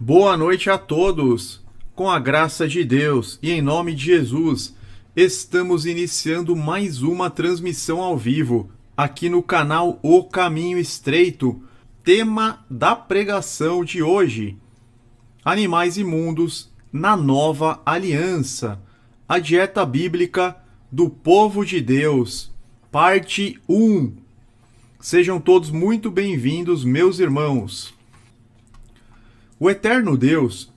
Boa noite a todos. Com a graça de Deus e em nome de Jesus, estamos iniciando mais uma transmissão ao vivo aqui no canal O Caminho Estreito. Tema da pregação de hoje: animais imundos na nova aliança. A dieta bíblica do povo de Deus, parte 1. Sejam todos muito bem-vindos, meus irmãos. O eterno Deus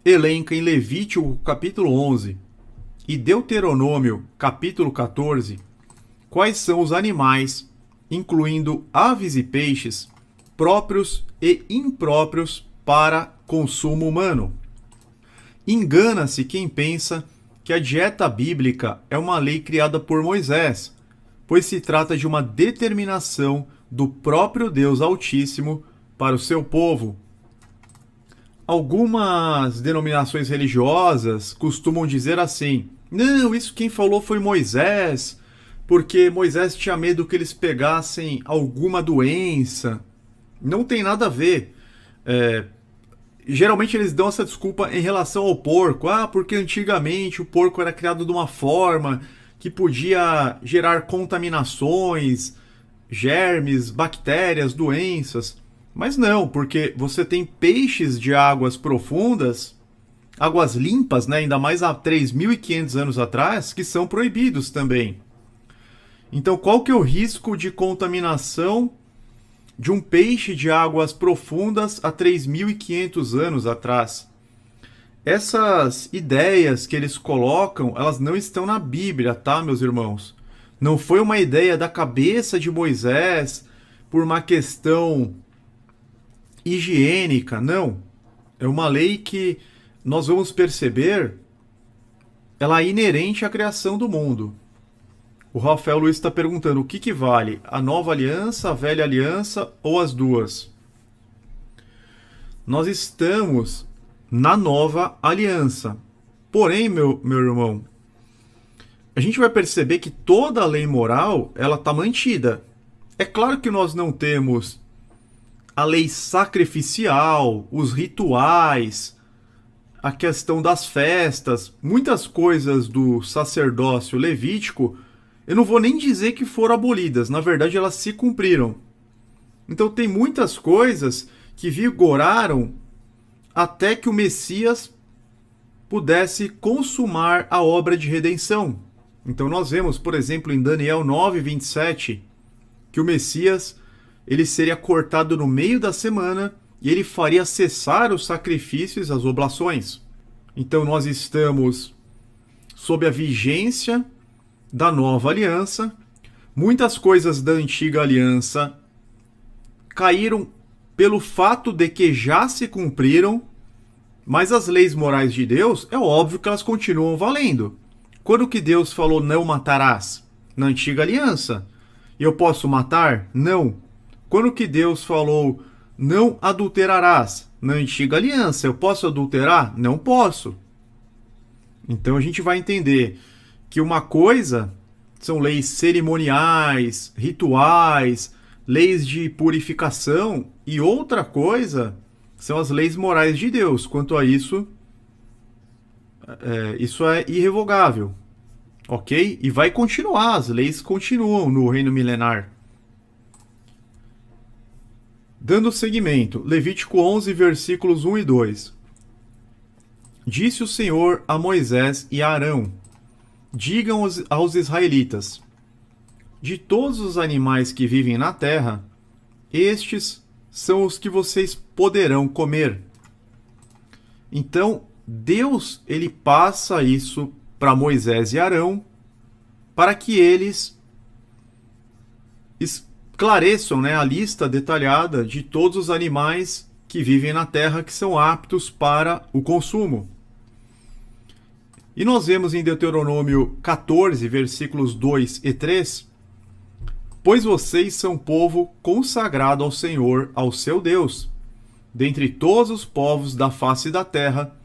elenca em Levítico capítulo 11 e Deuteronômio capítulo 14 quais são os animais, incluindo aves e peixes, próprios e impróprios para consumo humano. Engana-se quem pensa que a dieta bíblica é uma lei criada por Moisés, pois se trata de uma determinação do próprio Deus Altíssimo para o seu povo. Algumas denominações religiosas costumam dizer assim: não, isso quem falou foi Moisés, porque Moisés tinha medo que eles pegassem alguma doença. Não tem nada a ver. Geralmente eles dão essa desculpa em relação ao porco. Porque antigamente o porco era criado de uma forma que podia gerar contaminações, germes, bactérias, doenças. Mas não, porque você tem peixes de águas profundas, águas limpas, né, ainda mais há 3.500 anos atrás, que são proibidos também. Então, qual que é o risco de contaminação de um peixe de águas profundas há 3.500 anos atrás? Essas ideias que eles colocam, elas não estão na Bíblia, tá, meus irmãos? Não foi uma ideia da cabeça de Moisés por uma questão higiênica, não. É uma lei que nós vamos perceber, ela é inerente à criação do mundo. O Rafael Luiz está perguntando: o que vale? A nova aliança, a velha aliança ou as duas? Nós estamos na nova aliança. Porém, meu irmão, a gente vai perceber que toda a lei moral, ela está mantida. É claro que nós não temos a lei sacrificial, os rituais, a questão das festas, muitas coisas do sacerdócio levítico, eu não vou nem dizer que foram abolidas, na verdade elas se cumpriram. Então tem muitas coisas que vigoraram até que o Messias pudesse consumar a obra de redenção. Então nós vemos, por exemplo, em Daniel 9:27, que o Messias ele seria cortado no meio da semana e ele faria cessar os sacrifícios e as oblações. Então nós estamos sob a vigência da nova aliança. Muitas coisas da antiga aliança caíram pelo fato de que já se cumpriram, mas as leis morais de Deus, é óbvio que elas continuam valendo. Quando que Deus falou não matarás? Na antiga aliança. E eu posso matar? Não. Quando que Deus falou não adulterarás? Na antiga aliança. Eu posso adulterar? Não posso. Então a gente vai entender que uma coisa são leis cerimoniais, rituais, leis de purificação, e outra coisa são as leis morais de Deus. Quanto a isso, isso é irrevogável. Ok? E vai continuar, as leis continuam no reino milenar. Dando seguimento, Levítico 11, versículos 1 e 2. Disse o Senhor a Moisés e a Arão: digam aos israelitas: de todos os animais que vivem na terra, estes são os que vocês poderão comer. Então, Deus ele passa isso para Moisés e Arão, para que eles esclareçam, né, a lista detalhada de todos os animais que vivem na terra que são aptos para o consumo. E nós vemos em Deuteronômio 14, versículos 2 e 3: pois vocês são povo consagrado ao Senhor, ao seu Deus. Dentre todos os povos da face da terra,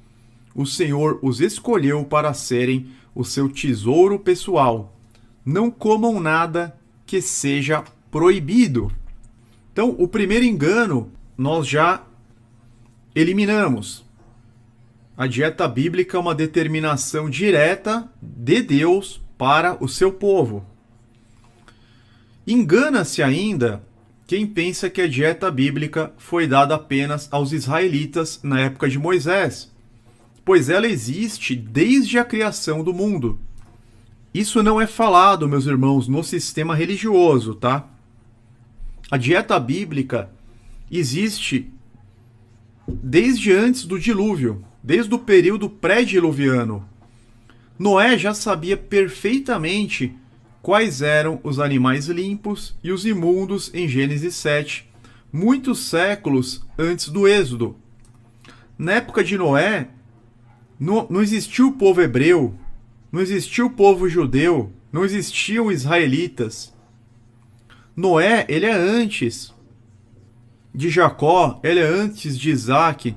o Senhor os escolheu para serem o seu tesouro pessoal. Não comam nada que seja proibido. Então, o primeiro engano nós já eliminamos. A dieta bíblica é uma determinação direta de Deus para o seu povo. Engana-se ainda quem pensa que a dieta bíblica foi dada apenas aos israelitas na época de Moisés, pois ela existe desde a criação do mundo. Isso não é falado, meus irmãos, no sistema religioso, tá? A dieta bíblica existe desde antes do dilúvio, desde o período pré-diluviano. Noé já sabia perfeitamente quais eram os animais limpos e os imundos em Gênesis 7, muitos séculos antes do Êxodo. Na época de Noé, não existiu o povo hebreu, não existiu o povo judeu, não existiam israelitas. Noé, ele é antes de Jacó, ele é antes de Isaac,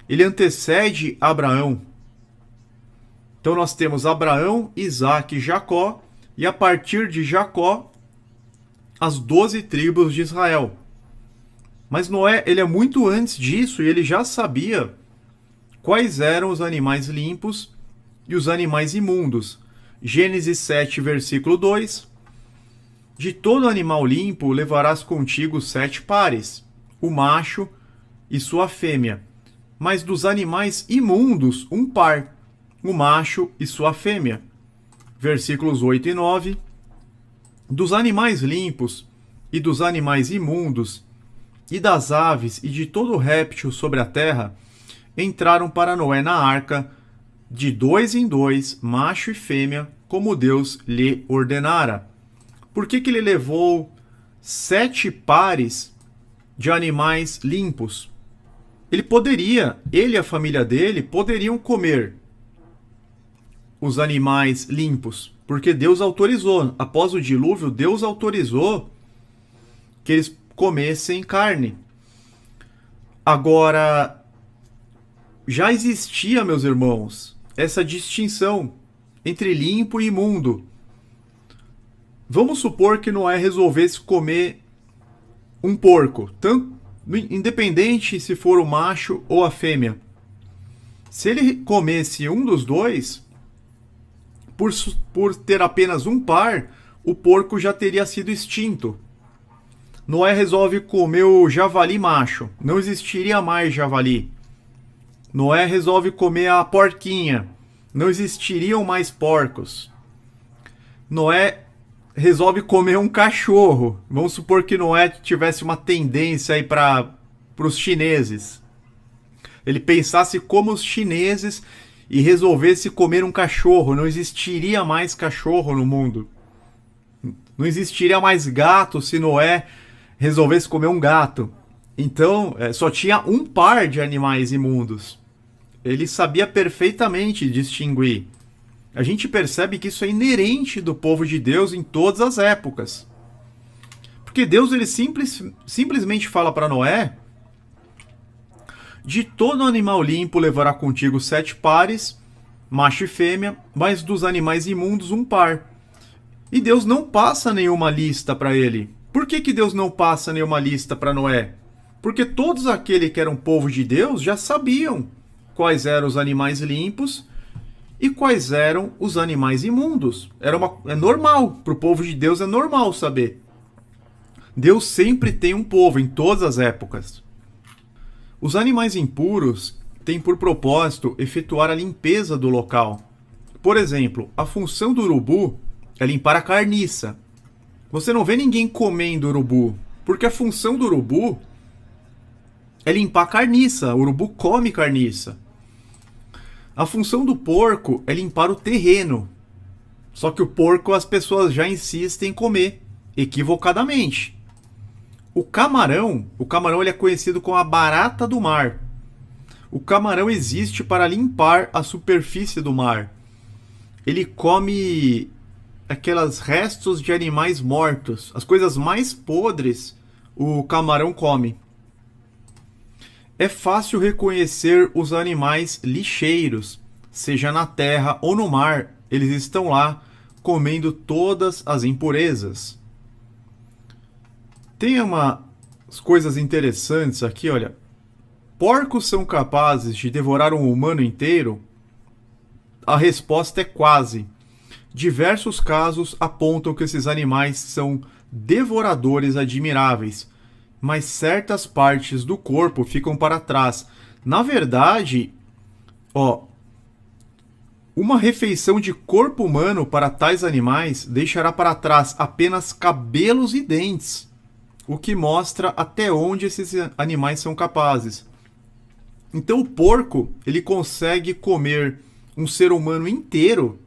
ele antecede Abraão. Então nós temos Abraão, Isaac e Jacó, e a partir de Jacó, as 12 tribos de Israel. Mas Noé, ele é muito antes disso e ele já sabia quais eram os animais limpos e os animais imundos. Gênesis 7, versículo 2. De todo animal limpo levarás contigo 7 pares, o macho e sua fêmea. Mas dos animais imundos, um par, o macho e sua fêmea. Versículos 8 e 9. Dos animais limpos e dos animais imundos, e das aves e de todo réptil sobre a terra, entraram para Noé na arca, de 2 em 2, macho e fêmea, como Deus lhe ordenara. Por que ele levou 7 pares de animais limpos? Ele e a família dele poderiam comer os animais limpos, porque Deus autorizou. Após o dilúvio, Deus autorizou que eles comessem carne. Agora, já existia, meus irmãos, essa distinção entre limpo e imundo. Vamos supor que Noé resolvesse comer um porco, independente se for o macho ou a fêmea. Se ele comesse um dos dois, por ter apenas um par, o porco já teria sido extinto. Noé resolve comer o javali macho, não existiria mais javali. Noé resolve comer a porquinha, não existiriam mais porcos. Noé resolve comer um cachorro. Vamos supor que Noé tivesse uma tendência aí para os chineses. Ele pensasse como os chineses e resolvesse comer um cachorro. Não existiria mais cachorro no mundo. Não existiria mais gato se Noé resolvesse comer um gato. Então, só tinha um par de animais imundos. Ele sabia perfeitamente distinguir. A gente percebe que isso é inerente do povo de Deus em todas as épocas. Porque Deus ele simplesmente fala para Noé: de todo animal limpo levará contigo 7 pares, macho e fêmea, mas dos animais imundos um par. E Deus não passa nenhuma lista para ele. Por que Deus não passa nenhuma lista para Noé? Porque todos aqueles que eram povo de Deus já sabiam quais eram os animais limpos e quais eram os animais imundos. É normal, para o povo de Deus é normal saber. Deus sempre tem um povo, em todas as épocas. Os animais impuros têm por propósito efetuar a limpeza do local. Por exemplo, a função do urubu é limpar a carniça. Você não vê ninguém comendo urubu, porque a função do urubu é limpar a carniça. O urubu come carniça. A função do porco é limpar o terreno. Só que o porco as pessoas já insistem em comer, equivocadamente. O camarão ele é conhecido como a barata do mar. O camarão existe para limpar a superfície do mar. Ele come aqueles restos de animais mortos. As coisas mais podres o camarão come. É fácil reconhecer os animais lixeiros, seja na terra ou no mar. Eles estão lá comendo todas as impurezas. Tem umas coisas interessantes aqui, olha. Porcos são capazes de devorar um humano inteiro? A resposta é quase. Diversos casos apontam que esses animais são devoradores admiráveis, mas certas partes do corpo ficam para trás. Na verdade, uma refeição de corpo humano para tais animais deixará para trás apenas cabelos e dentes, o que mostra até onde esses animais são capazes. Então o porco, ele consegue comer um ser humano inteiro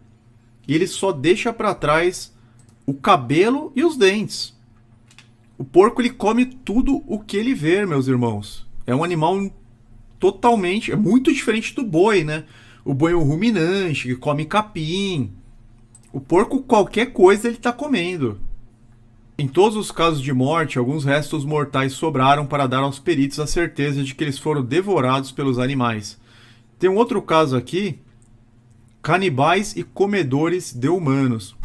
e ele só deixa para trás o cabelo e os dentes. O porco, ele come tudo o que ele vê, meus irmãos. É um animal totalmente... É muito diferente do boi, né? O boi é um ruminante, que come capim. O porco, qualquer coisa, ele está comendo. Em todos os casos de morte, alguns restos mortais sobraram para dar aos peritos a certeza de que eles foram devorados pelos animais. Tem um outro caso aqui: canibais e comedores de humanos.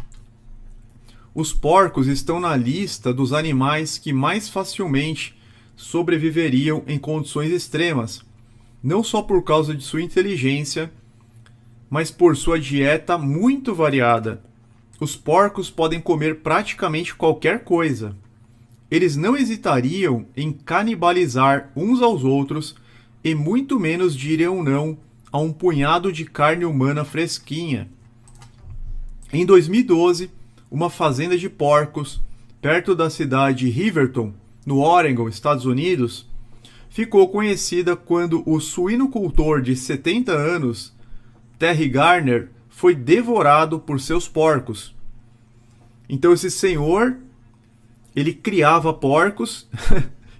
Os porcos estão na lista dos animais que mais facilmente sobreviveriam em condições extremas, não só por causa de sua inteligência, mas por sua dieta muito variada. Os porcos podem comer praticamente qualquer coisa. Eles não hesitariam em canibalizar uns aos outros e muito menos diriam não a um punhado de carne humana fresquinha. Em 2012, uma fazenda de porcos perto da cidade de Riverton, no Oregon, Estados Unidos, ficou conhecida quando o suinocultor de 70 anos, Terry Garner, foi devorado por seus porcos. Então esse senhor, ele criava porcos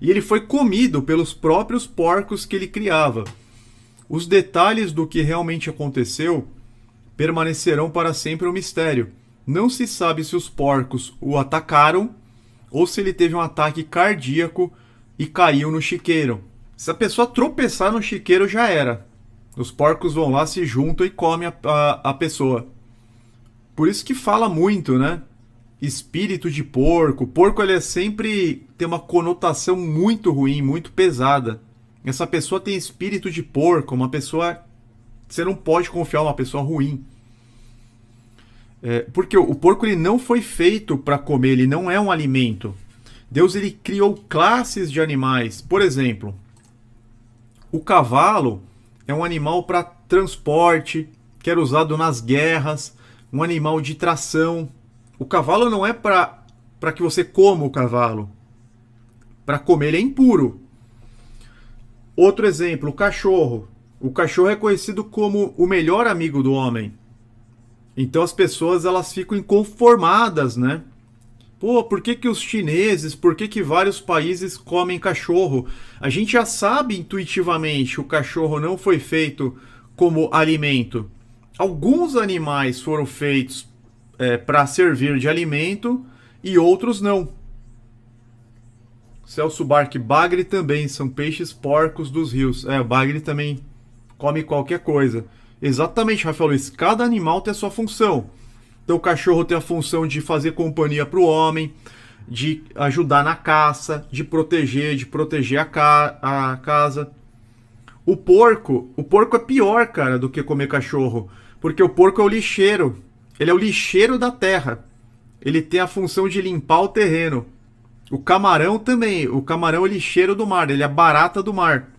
e ele foi comido pelos próprios porcos que ele criava. Os detalhes do que realmente aconteceu permanecerão para sempre um mistério. Não se sabe se os porcos o atacaram ou se ele teve um ataque cardíaco e caiu no chiqueiro. Se a pessoa tropeçar no chiqueiro, já era. Os porcos vão lá, se juntam e comem a pessoa. Por isso que fala muito, né? Espírito de porco. Porco, ele sempre tem uma conotação muito ruim, muito pesada. Essa pessoa tem espírito de porco, uma pessoa... Você não pode confiar numa pessoa ruim. Porque o porco, ele não foi feito para comer, ele não é um alimento. Deus, ele criou classes de animais. Por exemplo, o cavalo é um animal para transporte, que era usado nas guerras, um animal de tração. O cavalo não é para que você coma o cavalo. Para comer, ele é impuro. Outro exemplo, o cachorro. O cachorro é conhecido como o melhor amigo do homem. Então as pessoas, elas ficam inconformadas, né? Pô, por que os chineses, por que vários países comem cachorro? A gente já sabe intuitivamente que o cachorro não foi feito como alimento. Alguns animais foram feitos para servir de alimento e outros não. Celso Barque, bagre também, são peixes porcos dos rios. O bagre também come qualquer coisa. Exatamente, Rafael Luiz, cada animal tem a sua função. Então o cachorro tem a função de fazer companhia para o homem, de ajudar na caça, de proteger a casa. O porco é pior, cara, do que comer cachorro, porque o porco é o lixeiro. Ele é o lixeiro da terra. Ele tem a função de limpar o terreno. O camarão também. O camarão é o lixeiro do mar. Ele é a barata do mar.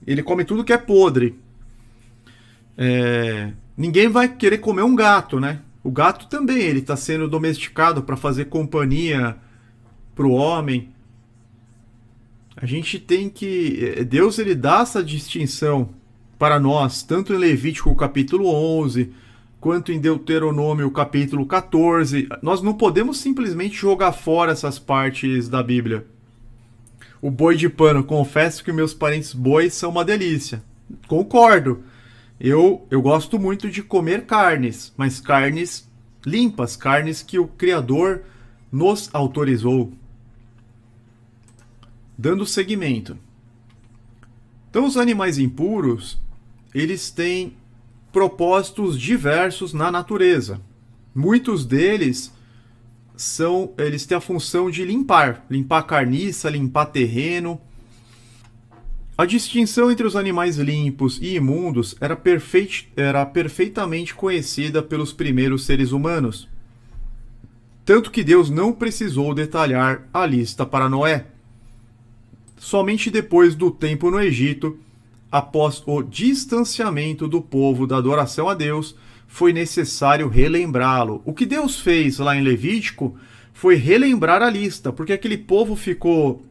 Ele come tudo que é podre. Ninguém vai querer comer um gato, né? O gato também, ele está sendo domesticado para fazer companhia para o homem. A gente tem que... Deus, ele dá essa distinção para nós, tanto em Levítico capítulo 11, quanto em Deuteronômio capítulo 14. Nós não podemos simplesmente jogar fora essas partes da Bíblia. O boi de pano, confesso que meus parentes bois são uma delícia. Concordo. Eu gosto muito de comer carnes, mas carnes limpas, carnes que o Criador nos autorizou. Dando seguimento. Então, os animais impuros, eles têm propósitos diversos na natureza. Muitos deles eles têm a função de limpar carniça, limpar terreno. A distinção entre os animais limpos e imundos era perfeitamente conhecida pelos primeiros seres humanos, tanto que Deus não precisou detalhar a lista para Noé. Somente depois do tempo no Egito, após o distanciamento do povo da adoração a Deus, foi necessário relembrá-lo. O que Deus fez lá em Levítico foi relembrar a lista, porque aquele povo ficou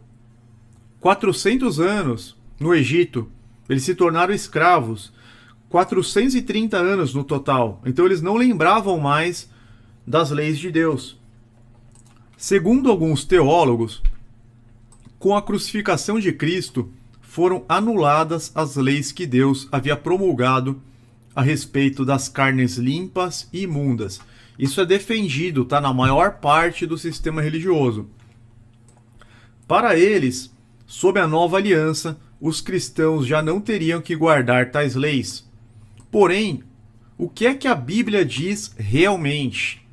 400 anos no Egito. Eles se tornaram escravos. 430 anos no total. Então eles não lembravam mais das leis de Deus. Segundo alguns teólogos, com a crucificação de Cristo, foram anuladas as leis que Deus havia promulgado a respeito das carnes limpas e imundas. Isso é defendido, tá, na maior parte do sistema religioso. Para eles, sob a nova aliança, os cristãos já não teriam que guardar tais leis. Porém, o que é que a Bíblia diz realmente?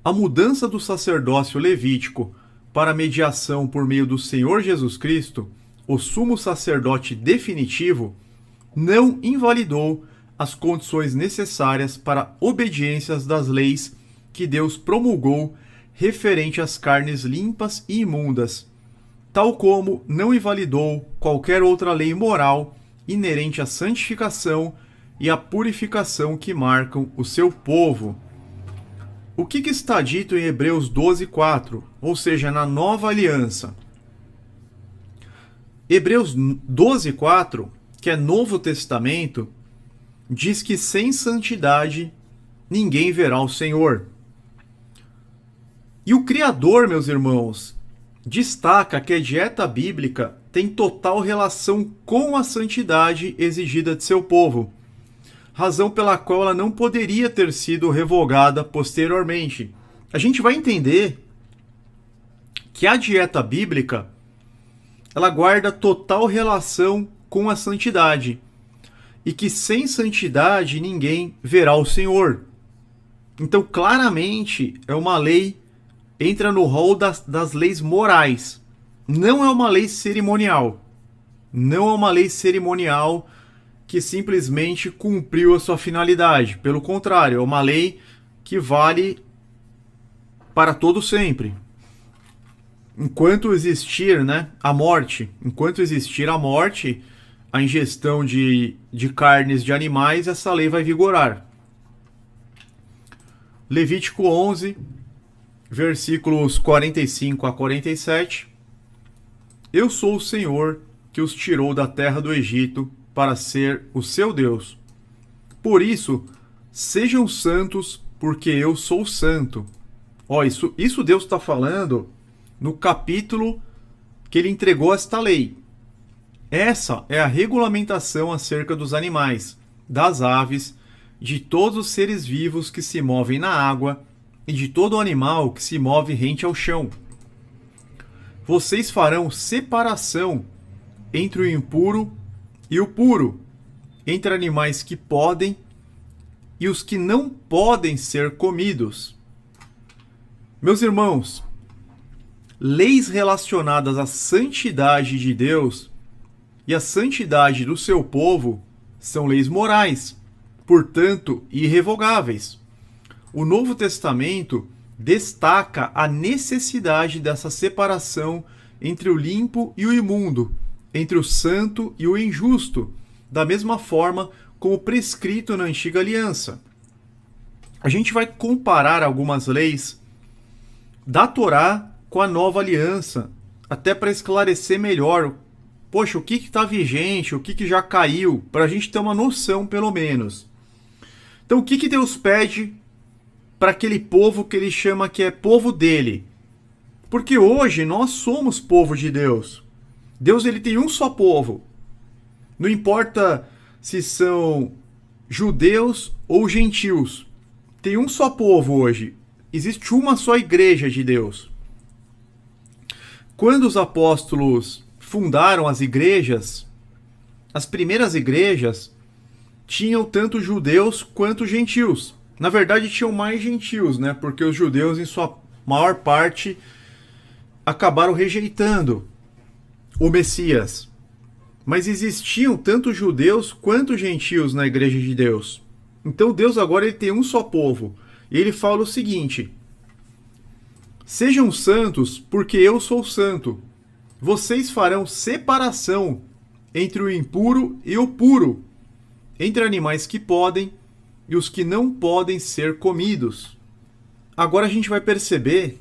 A mudança do sacerdócio levítico para a mediação por meio do Senhor Jesus Cristo, o sumo sacerdote definitivo, não invalidou as condições necessárias para a obediência das leis que Deus promulgou referente às carnes limpas e imundas, tal como não invalidou qualquer outra lei moral inerente à santificação e à purificação que marcam o seu povo. O que está dito em Hebreus 12:4, ou seja, na nova aliança? Hebreus 12:4, que é Novo Testamento, diz que sem santidade ninguém verá o Senhor. E o Criador, meus irmãos, destaca que a dieta bíblica tem total relação com a santidade exigida de seu povo, razão pela qual ela não poderia ter sido revogada posteriormente. A gente vai entender que a dieta bíblica ela guarda total relação com a santidade e que sem santidade ninguém verá o Senhor. Então, claramente, é uma lei, entra no rol das leis morais. Não é uma lei cerimonial. Não é uma lei cerimonial que simplesmente cumpriu a sua finalidade. Pelo contrário, é uma lei que vale para todo sempre. Enquanto existir, né, a morte, a ingestão de carnes de animais, essa lei vai vigorar. Levítico 11, versículos 45 a 47. Eu sou o Senhor que os tirou da terra do Egito para ser o seu Deus. Por isso, sejam santos, porque eu sou santo. Ó, isso Deus está falando no capítulo que ele entregou esta lei. Essa é a regulamentação acerca dos animais, das aves, de todos os seres vivos que se movem na água e de todo animal que se move rente ao chão. Vocês farão separação entre o impuro e o puro, entre animais que podem e os que não podem ser comidos. Meus irmãos, leis relacionadas à santidade de Deus e à santidade do seu povo são leis morais, portanto irrevogáveis. O Novo Testamento destaca a necessidade dessa separação entre o limpo e o imundo, entre o santo e o injusto, da mesma forma como prescrito na Antiga Aliança. A gente vai comparar algumas leis da Torá com a Nova Aliança, até para esclarecer melhor, poxa, o que está vigente, o que já caiu, para a gente ter uma noção pelo menos. Então, o que Deus pede para aquele povo que ele chama que é povo dele? Porque hoje nós somos povo de Deus. Deus ele tem um só povo. Não importa se são judeus ou gentios. Tem um só povo hoje. Existe uma só igreja de Deus. Quando os apóstolos fundaram as igrejas, as primeiras igrejas tinham tanto judeus quanto gentios. Na verdade, tinham mais gentios, né? Porque os judeus, em sua maior parte, acabaram rejeitando o Messias. Mas existiam tanto judeus quanto gentios na igreja de Deus. Então Deus agora ele tem um só povo. E ele fala o seguinte: sejam santos, porque eu sou santo. Vocês farão separação entre o impuro e o puro, entre animais que podem e os que não podem ser comidos. Agora a gente vai perceber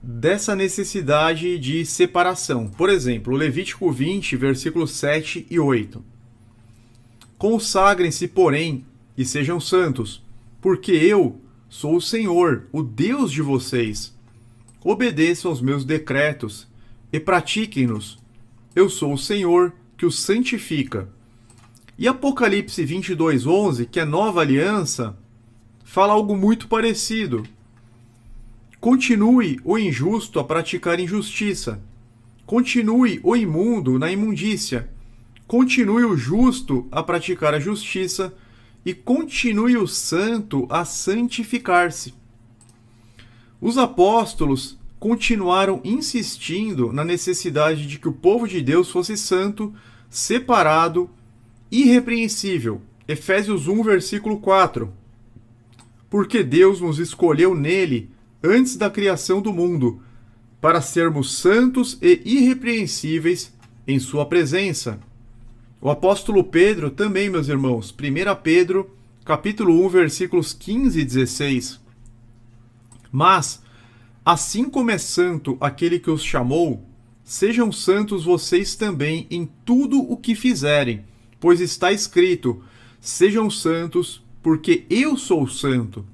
dessa necessidade de separação. Por exemplo, Levítico 20, versículos 7 e 8. Consagrem-se, porém, e sejam santos, porque eu sou o Senhor, o Deus de vocês. Obedeçam aos meus decretos e pratiquem-nos. Eu sou o Senhor que os santifica. E Apocalipse 22:11, que é nova aliança, fala algo muito parecido. Continue o injusto a praticar injustiça. Continue o imundo na imundícia. Continue o justo a praticar a justiça. E continue o santo a santificar-se. Os apóstolos continuaram insistindo na necessidade de que o povo de Deus fosse santo, separado, irrepreensível. Efésios 1, versículo 4. Porque Deus nos escolheu nele antes da criação do mundo, para sermos santos e irrepreensíveis em sua presença. O apóstolo Pedro também, meus irmãos, 1 Pedro, capítulo 1, versículos 15 e 16. Mas, assim como é santo aquele que os chamou, sejam santos vocês também em tudo o que fizerem, pois está escrito: sejam santos, porque eu sou santo.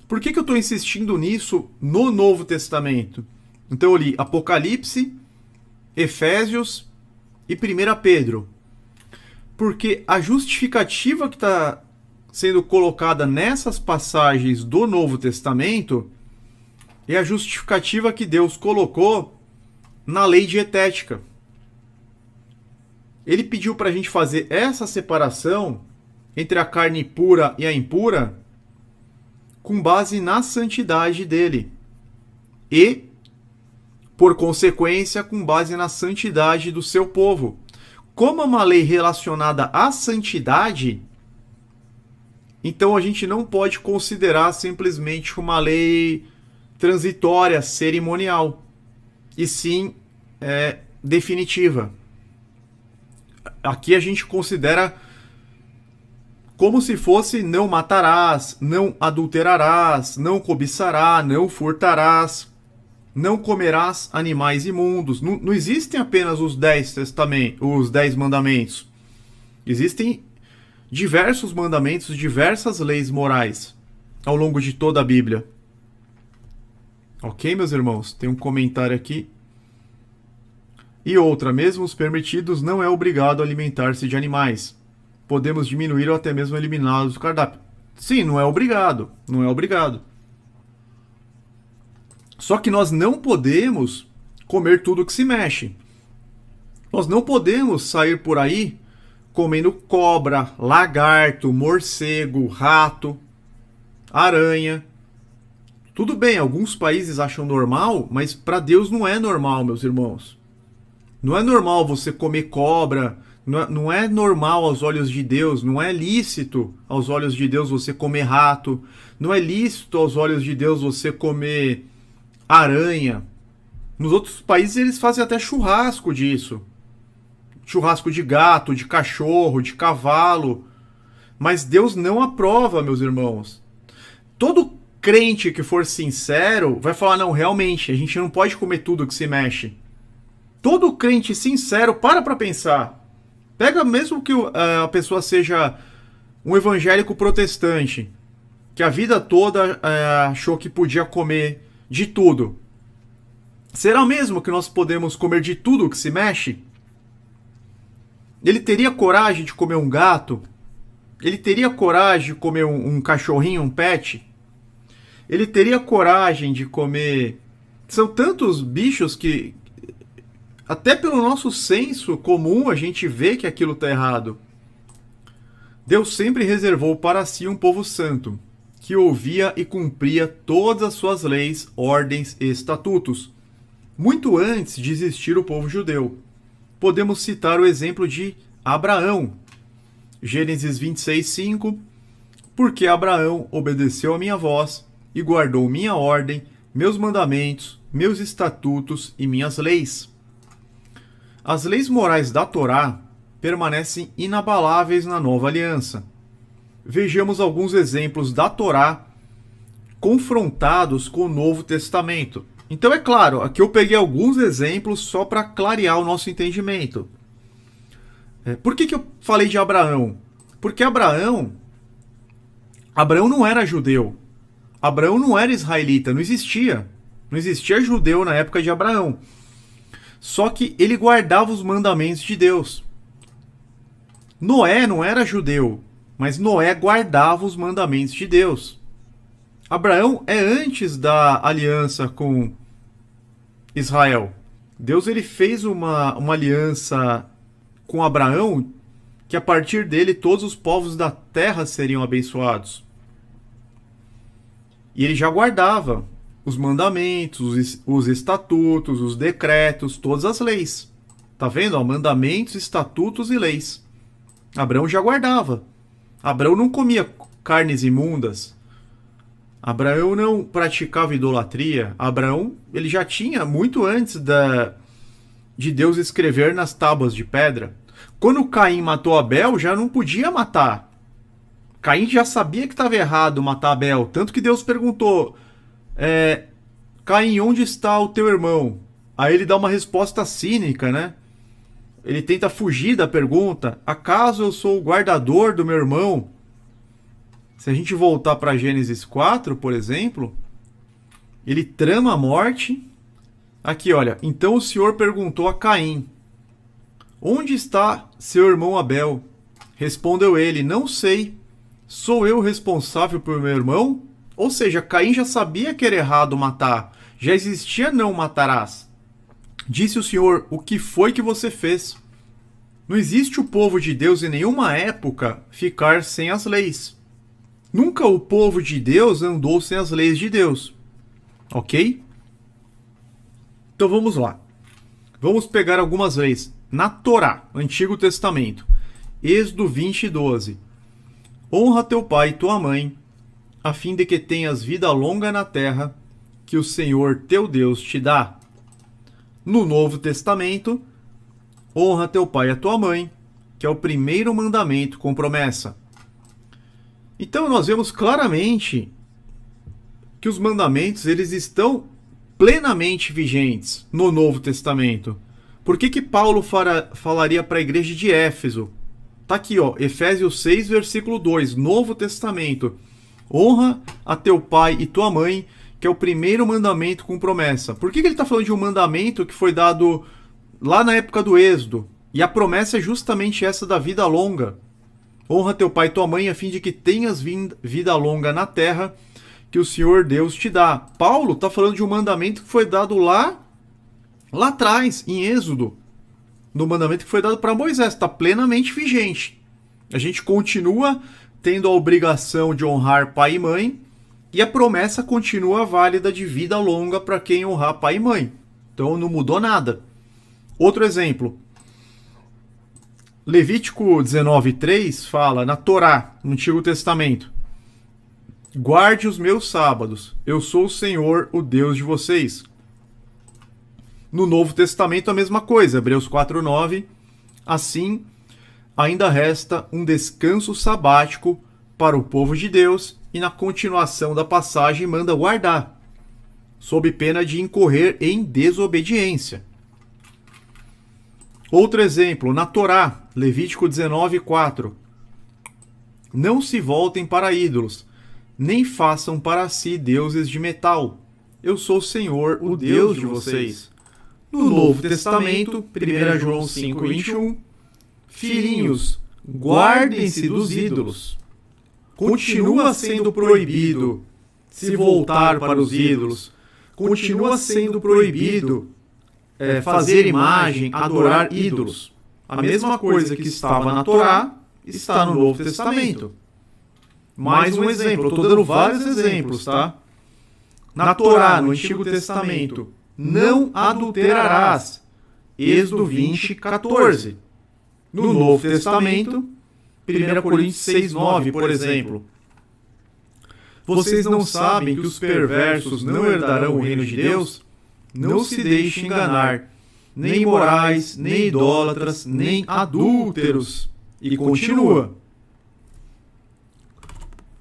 Por que eu estou insistindo nisso no Novo Testamento? Então eu li Apocalipse, Efésios e 1 Pedro. Porque a justificativa que está sendo colocada nessas passagens do Novo Testamento é a justificativa que Deus colocou na lei dietética. Ele pediu para a gente fazer essa separação entre a carne pura e a impura com base na santidade dele. E, por consequência, com base na santidade do seu povo. Como é uma lei relacionada à santidade, então a gente não pode considerar simplesmente uma lei transitória, cerimonial, e sim definitiva. Aqui a gente considera como se fosse: não matarás, não adulterarás, não cobiçarás, não furtarás, não comerás animais imundos. Não existem apenas os 10 mandamentos. Existem diversos mandamentos, diversas leis morais ao longo de toda a Bíblia. Ok, meus irmãos? Tem um comentário aqui. E outra: mesmo os permitidos, não é obrigado a alimentar-se de animais. Podemos diminuir ou até mesmo eliminá-los do cardápio. Sim, não é obrigado. Não é obrigado. Só que nós não podemos comer tudo que se mexe. Nós não podemos sair por aí comendo cobra, lagarto, morcego, rato, aranha. Tudo bem, alguns países acham normal, mas para Deus não é normal, meus irmãos. Não é normal você comer cobra. Não é normal aos olhos de Deus, não é lícito aos olhos de Deus você comer rato, não é lícito aos olhos de Deus você comer aranha. Nos outros países eles fazem até churrasco disso. Churrasco de gato, de cachorro, de cavalo. Mas Deus não aprova, meus irmãos. Todo crente que for sincero vai falar: não, realmente, a gente não pode comer tudo que se mexe. Todo crente sincero para pensar. Pega mesmo que a pessoa seja um evangélico protestante, que a vida toda achou que podia comer de tudo. Será mesmo que nós podemos comer de tudo que se mexe? Ele teria coragem de comer um gato? Ele teria coragem de comer um cachorrinho, um pet? Ele teria coragem de comer... São tantos bichos que... Até pelo nosso senso comum a gente vê que aquilo está errado. Deus sempre reservou para si um povo santo, que ouvia e cumpria todas as suas leis, ordens e estatutos, muito antes de existir o povo judeu. podemos citar o exemplo de Abraão. Gênesis 26:5. Porque Abraão obedeceu a minha voz e guardou minha ordem, meus mandamentos, meus estatutos e minhas leis. As leis morais da Torá permanecem inabaláveis na nova aliança. Vejamos alguns exemplos da Torá confrontados com o Novo Testamento. Então, é claro, aqui eu peguei alguns exemplos só para clarear o nosso entendimento. Por que eu falei de Abraão? Porque Abraão não era judeu. Abraão não era israelita, não existia. Não existia judeu na época de Abraão. Só que ele guardava os mandamentos de Deus. Noé não era judeu, mas Noé guardava os mandamentos de Deus. Abraão é antes da aliança com Israel. Deus ele fez uma aliança com Abraão que a partir dele todos os povos da terra seriam abençoados. E ele já guardava os mandamentos, os estatutos, os decretos, todas as leis. Tá vendo? Mandamentos, estatutos e leis. Abraão já guardava. Abraão não comia carnes imundas. Abraão não praticava idolatria. Abraão ele já tinha, muito antes de Deus escrever nas tábuas de pedra. Quando Caim matou Abel, já não podia matar. Caim já sabia que estava errado matar Abel. Tanto que Deus perguntou, Caim, onde está o teu irmão? Aí ele dá uma resposta cínica, né? Ele tenta fugir da pergunta. Acaso eu sou o guardador do meu irmão? Se a gente voltar para Gênesis 4, por exemplo, ele trama a morte. Aqui, olha. Então o Senhor perguntou a Caim, onde está seu irmão Abel? Respondeu ele, não sei. Sou eu responsável por meu irmão? Ou seja, Caim já sabia que era errado matar. Já existia não matarás. Disse o Senhor, o que foi que você fez? Não existe o povo de Deus em nenhuma época ficar sem as leis. Nunca o povo de Deus andou sem as leis de Deus. Ok? Então vamos lá. Vamos pegar algumas leis. Na Torá, Antigo Testamento. Êxodo 20:12. Honra teu pai e tua mãe, a fim de que tenhas vida longa na terra, que o Senhor teu Deus te dá. No Novo Testamento, honra teu pai e a tua mãe, que é o primeiro mandamento com promessa. Então nós vemos claramente que os mandamentos eles estão plenamente vigentes no Novo Testamento. Por que Paulo falaria para a igreja de Éfeso? Tá aqui, ó, Efésios 6, versículo 2, Novo Testamento. Honra a teu pai e tua mãe, que é o primeiro mandamento com promessa. Por que ele está falando de um mandamento que foi dado lá na época do Êxodo? E a promessa é justamente essa da vida longa. Honra teu pai e tua mãe, a fim de que tenhas vida longa na terra, que o Senhor Deus te dá. Paulo está falando de um mandamento que foi dado lá atrás, em Êxodo. No mandamento que foi dado para Moisés, está plenamente vigente. A gente continua tendo a obrigação de honrar pai e mãe, e a promessa continua válida de vida longa para quem honrar pai e mãe. Então não mudou nada. Outro exemplo. Levítico 19:3 fala na Torá, no Antigo Testamento. Guarde os meus sábados, eu sou o Senhor, o Deus de vocês. No Novo Testamento a mesma coisa, Hebreus 4:9. Assim, ainda resta um descanso sabático para o povo de Deus, e na continuação da passagem manda guardar, sob pena de incorrer em desobediência. Outro exemplo, na Torá, Levítico 19:4. Não se voltem para ídolos, nem façam para si deuses de metal. Eu sou o Senhor, o Deus de vocês. No Novo Testamento, 1 João 5:21. Filhinhos, guardem-se dos ídolos. Continua sendo proibido se voltar para os ídolos. Continua sendo proibido fazer imagem, adorar ídolos. A mesma coisa que estava na Torá está no Novo Testamento. Mais um exemplo, eu estou dando vários exemplos, tá? Na Torá, no Antigo Testamento, não adulterarás. Êxodo 20, 14. No Novo Testamento, 1 Coríntios 6, 9, por exemplo. Vocês não sabem que os perversos não herdarão o reino de Deus? Não se deixe enganar. Nem imorais, nem idólatras, nem adúlteros. E continua.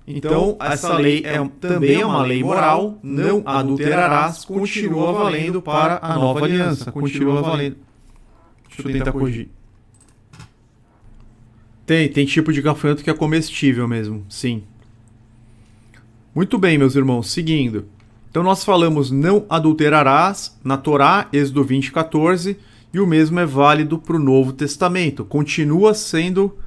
Então, essa lei também é uma lei moral, não adulterarás, continua valendo para a nova aliança. Continua valendo. Deixa eu tentar corrigir. Tem tipo de gafanhoto que é comestível mesmo, sim. Muito bem, meus irmãos, seguindo. Então nós falamos não adulterarás na Torá, Êxodo 20, 14, e o mesmo é válido para o Novo Testamento. Continua sendo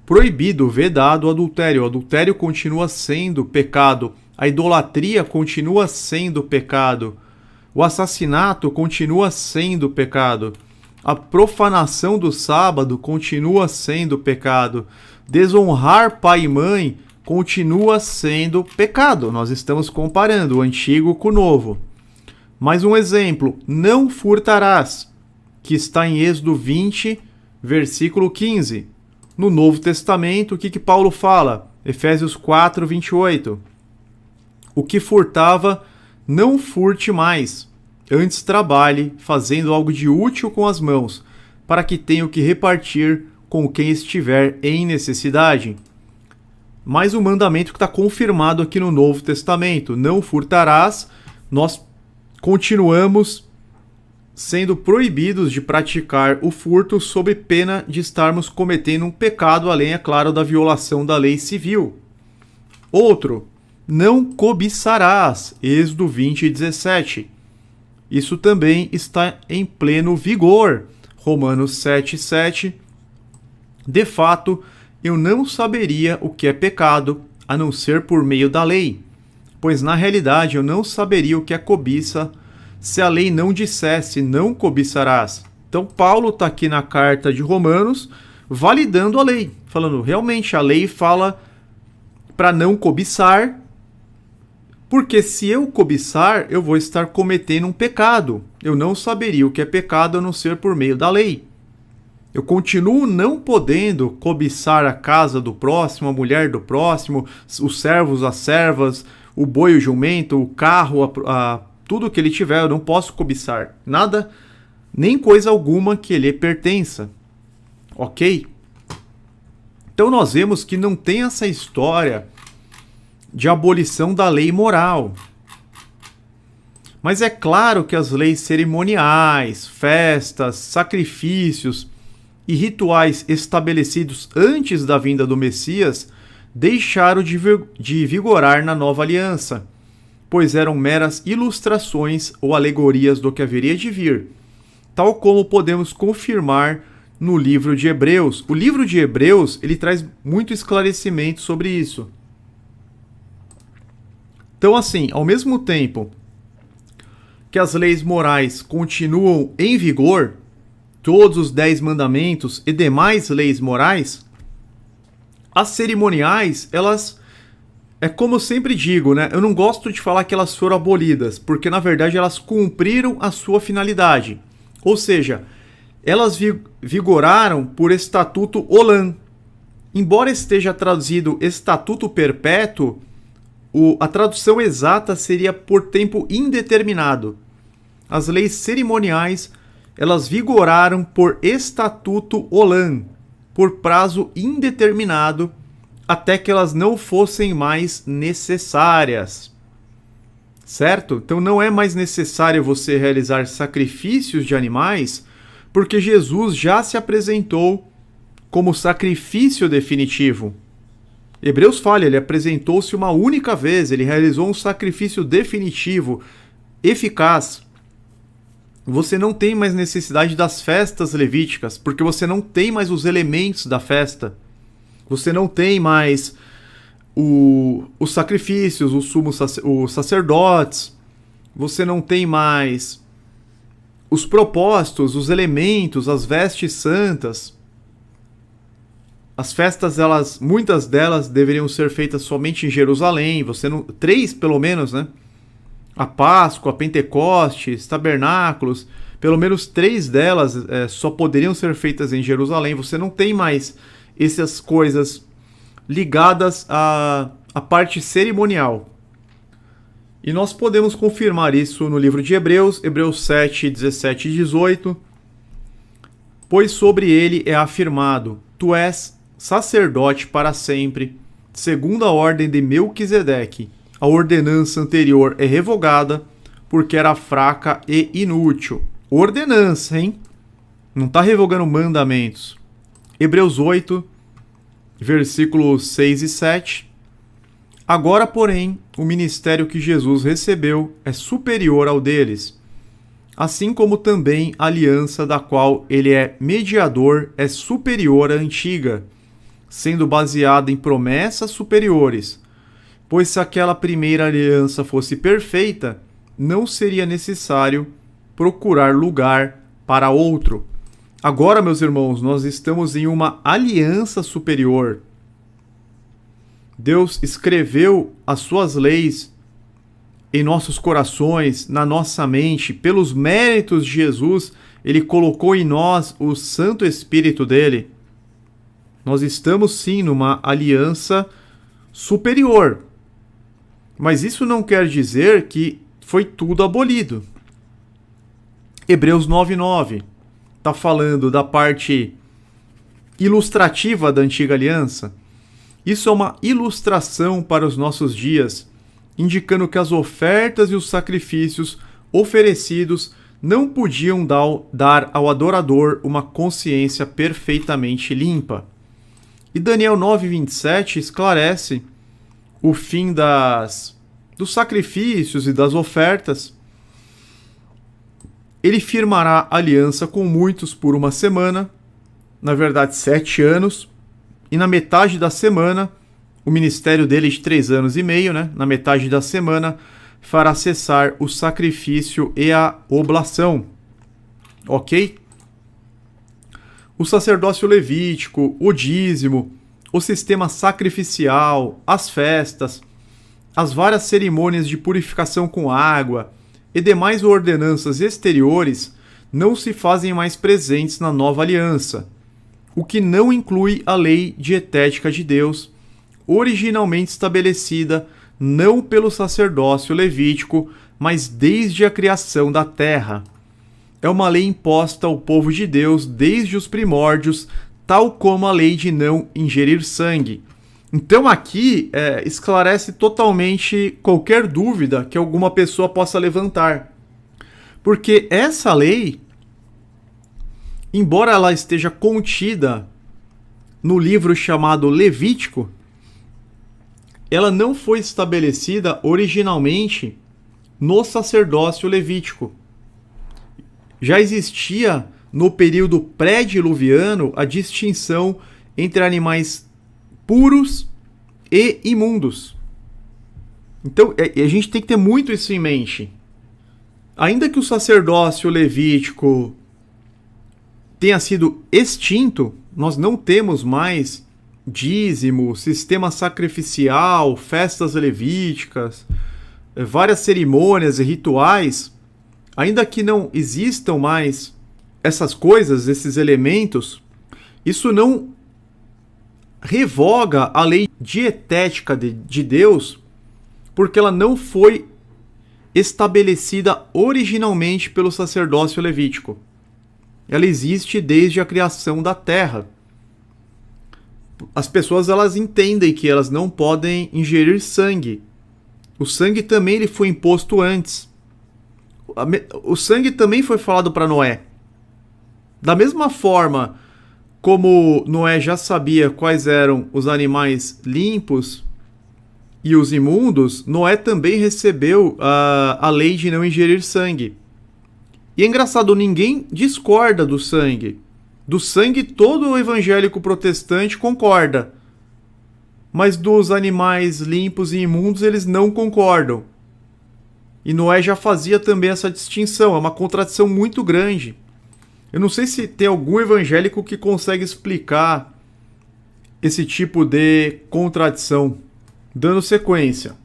proibido, vedado o adultério. O adultério continua sendo pecado. A idolatria continua sendo pecado. O assassinato continua sendo pecado. A profanação do sábado continua sendo pecado. Desonrar pai e mãe continua sendo pecado. Nós estamos comparando o antigo com o novo. Mais um exemplo. Não furtarás, que está em Êxodo 20, versículo 15. No Novo Testamento, o que Paulo fala? Efésios 4, 28. O que furtava, não furte mais. Antes trabalhe, fazendo algo de útil com as mãos, para que tenha o que repartir com quem estiver em necessidade. Mais um mandamento que está confirmado aqui no Novo Testamento. Não furtarás. Nós continuamos sendo proibidos de praticar o furto sob pena de estarmos cometendo um pecado, além, é claro, da violação da lei civil. Outro, não cobiçarás. Êxodo 20, 17. Isso também está em pleno vigor. Romanos 7, 7. De fato, eu não saberia o que é pecado, a não ser por meio da lei, pois na realidade eu não saberia o que é cobiça, se a lei não dissesse, não cobiçarás. Então Paulo está aqui na carta de Romanos, validando a lei, falando, realmente a lei fala para não cobiçar, porque se eu cobiçar, eu vou estar cometendo um pecado. Eu não saberia o que é pecado a não ser por meio da lei. Eu continuo não podendo cobiçar a casa do próximo, a mulher do próximo, os servos, as servas, o boi, o jumento, o carro, tudo que ele tiver, eu não posso cobiçar. Nada, nem coisa alguma que lhe pertença. Ok? Então nós vemos que não tem essa história de abolição da lei moral. Mas é claro que as leis cerimoniais, festas, sacrifícios e rituais estabelecidos antes da vinda do Messias deixaram de vigorar na nova aliança, pois eram meras ilustrações ou alegorias do que haveria de vir, tal como podemos confirmar no livro de Hebreus. O livro de Hebreus, ele traz muito esclarecimento sobre isso. Então, assim, ao mesmo tempo que as leis morais continuam em vigor, todos os 10 mandamentos e demais leis morais, as cerimoniais, elas, é como eu sempre digo, né? Eu não gosto de falar que elas foram abolidas, porque na verdade elas cumpriram a sua finalidade. Ou seja, elas vigoraram por estatuto Olam. Embora esteja traduzido estatuto perpétuo, a tradução exata seria por tempo indeterminado. As leis cerimoniais, elas vigoraram por estatuto Olam, por prazo indeterminado, até que elas não fossem mais necessárias. Certo? Então não é mais necessário você realizar sacrifícios de animais, porque Jesus já se apresentou como sacrifício definitivo. Hebreus fala, ele apresentou-se uma única vez, ele realizou um sacrifício definitivo, eficaz. Você não tem mais necessidade das festas levíticas, porque você não tem mais os elementos da festa. Você não tem mais os sacrifícios, os sacerdotes. Você não tem mais os propósitos, os elementos, as vestes santas. As festas, muitas delas deveriam ser feitas somente em Jerusalém. 3 pelo menos, né? A Páscoa, Pentecostes, Tabernáculos. pelo menos 3 delas só poderiam ser feitas em Jerusalém. Você não tem mais essas coisas ligadas à parte cerimonial. E nós podemos confirmar isso no livro de Hebreus, Hebreus 7, 17 e 18. Pois sobre ele é afirmado: tu és sacerdote para sempre, segundo a ordem de Melquisedeque. A ordenança anterior é revogada, porque era fraca e inútil. Ordenança, hein? Não está revogando mandamentos. Hebreus 8, versículos 6 e 7. Agora, porém, o ministério que Jesus recebeu é superior ao deles, assim como também a aliança da qual ele é mediador é superior à antiga, sendo baseada em promessas superiores. Pois se aquela primeira aliança fosse perfeita, não seria necessário procurar lugar para outro. Agora, meus irmãos, nós estamos em uma aliança superior. Deus escreveu as suas leis em nossos corações, na nossa mente, pelos méritos de Jesus, ele colocou em nós o Santo Espírito dele. Nós estamos sim numa aliança superior. Mas isso não quer dizer que foi tudo abolido. Hebreus 9:9 está falando da parte ilustrativa da antiga aliança. Isso é uma ilustração para os nossos dias, indicando que as ofertas e os sacrifícios oferecidos não podiam dar ao adorador uma consciência perfeitamente limpa. E Daniel 9:27 esclarece o fim dos sacrifícios e das ofertas. Ele firmará aliança com muitos por uma semana, na verdade 7 anos, e na metade da semana, o ministério dele de 3 anos e meio, né? Na metade da semana, fará cessar o sacrifício e a oblação. Ok? O sacerdócio levítico, o dízimo, o sistema sacrificial, as festas, as várias cerimônias de purificação com água e demais ordenanças exteriores não se fazem mais presentes na nova aliança, o que não inclui a lei dietética de Deus, originalmente estabelecida não pelo sacerdócio levítico, mas desde a criação da terra. É uma lei imposta ao povo de Deus desde os primórdios, tal como a lei de não ingerir sangue. Então aqui esclarece totalmente qualquer dúvida que alguma pessoa possa levantar. Porque essa lei, embora ela esteja contida no livro chamado Levítico, ela não foi estabelecida originalmente no sacerdócio levítico. Já existia no período pré-diluviano a distinção entre animais puros e imundos. Então a gente tem que ter muito isso em mente. Ainda que o sacerdócio levítico tenha sido extinto, nós não temos mais dízimo, sistema sacrificial, festas levíticas, várias cerimônias e rituais. Ainda que não existam mais essas coisas, esses elementos, isso não revoga a lei dietética de Deus, porque ela não foi estabelecida originalmente pelo sacerdócio levítico. Ela existe desde a criação da terra. As pessoas elas entendem que elas não podem ingerir sangue. O sangue também ele foi imposto antes. O sangue também foi falado para Noé. Da mesma forma como Noé já sabia quais eram os animais limpos e os imundos, Noé também recebeu a lei de não ingerir sangue. E é engraçado, ninguém discorda do sangue. Do sangue todo o evangélico protestante concorda. Mas dos animais limpos e imundos eles não concordam. E Noé já fazia também essa distinção. É uma contradição muito grande. Eu não sei se tem algum evangélico que consegue explicar esse tipo de contradição. Dando sequência.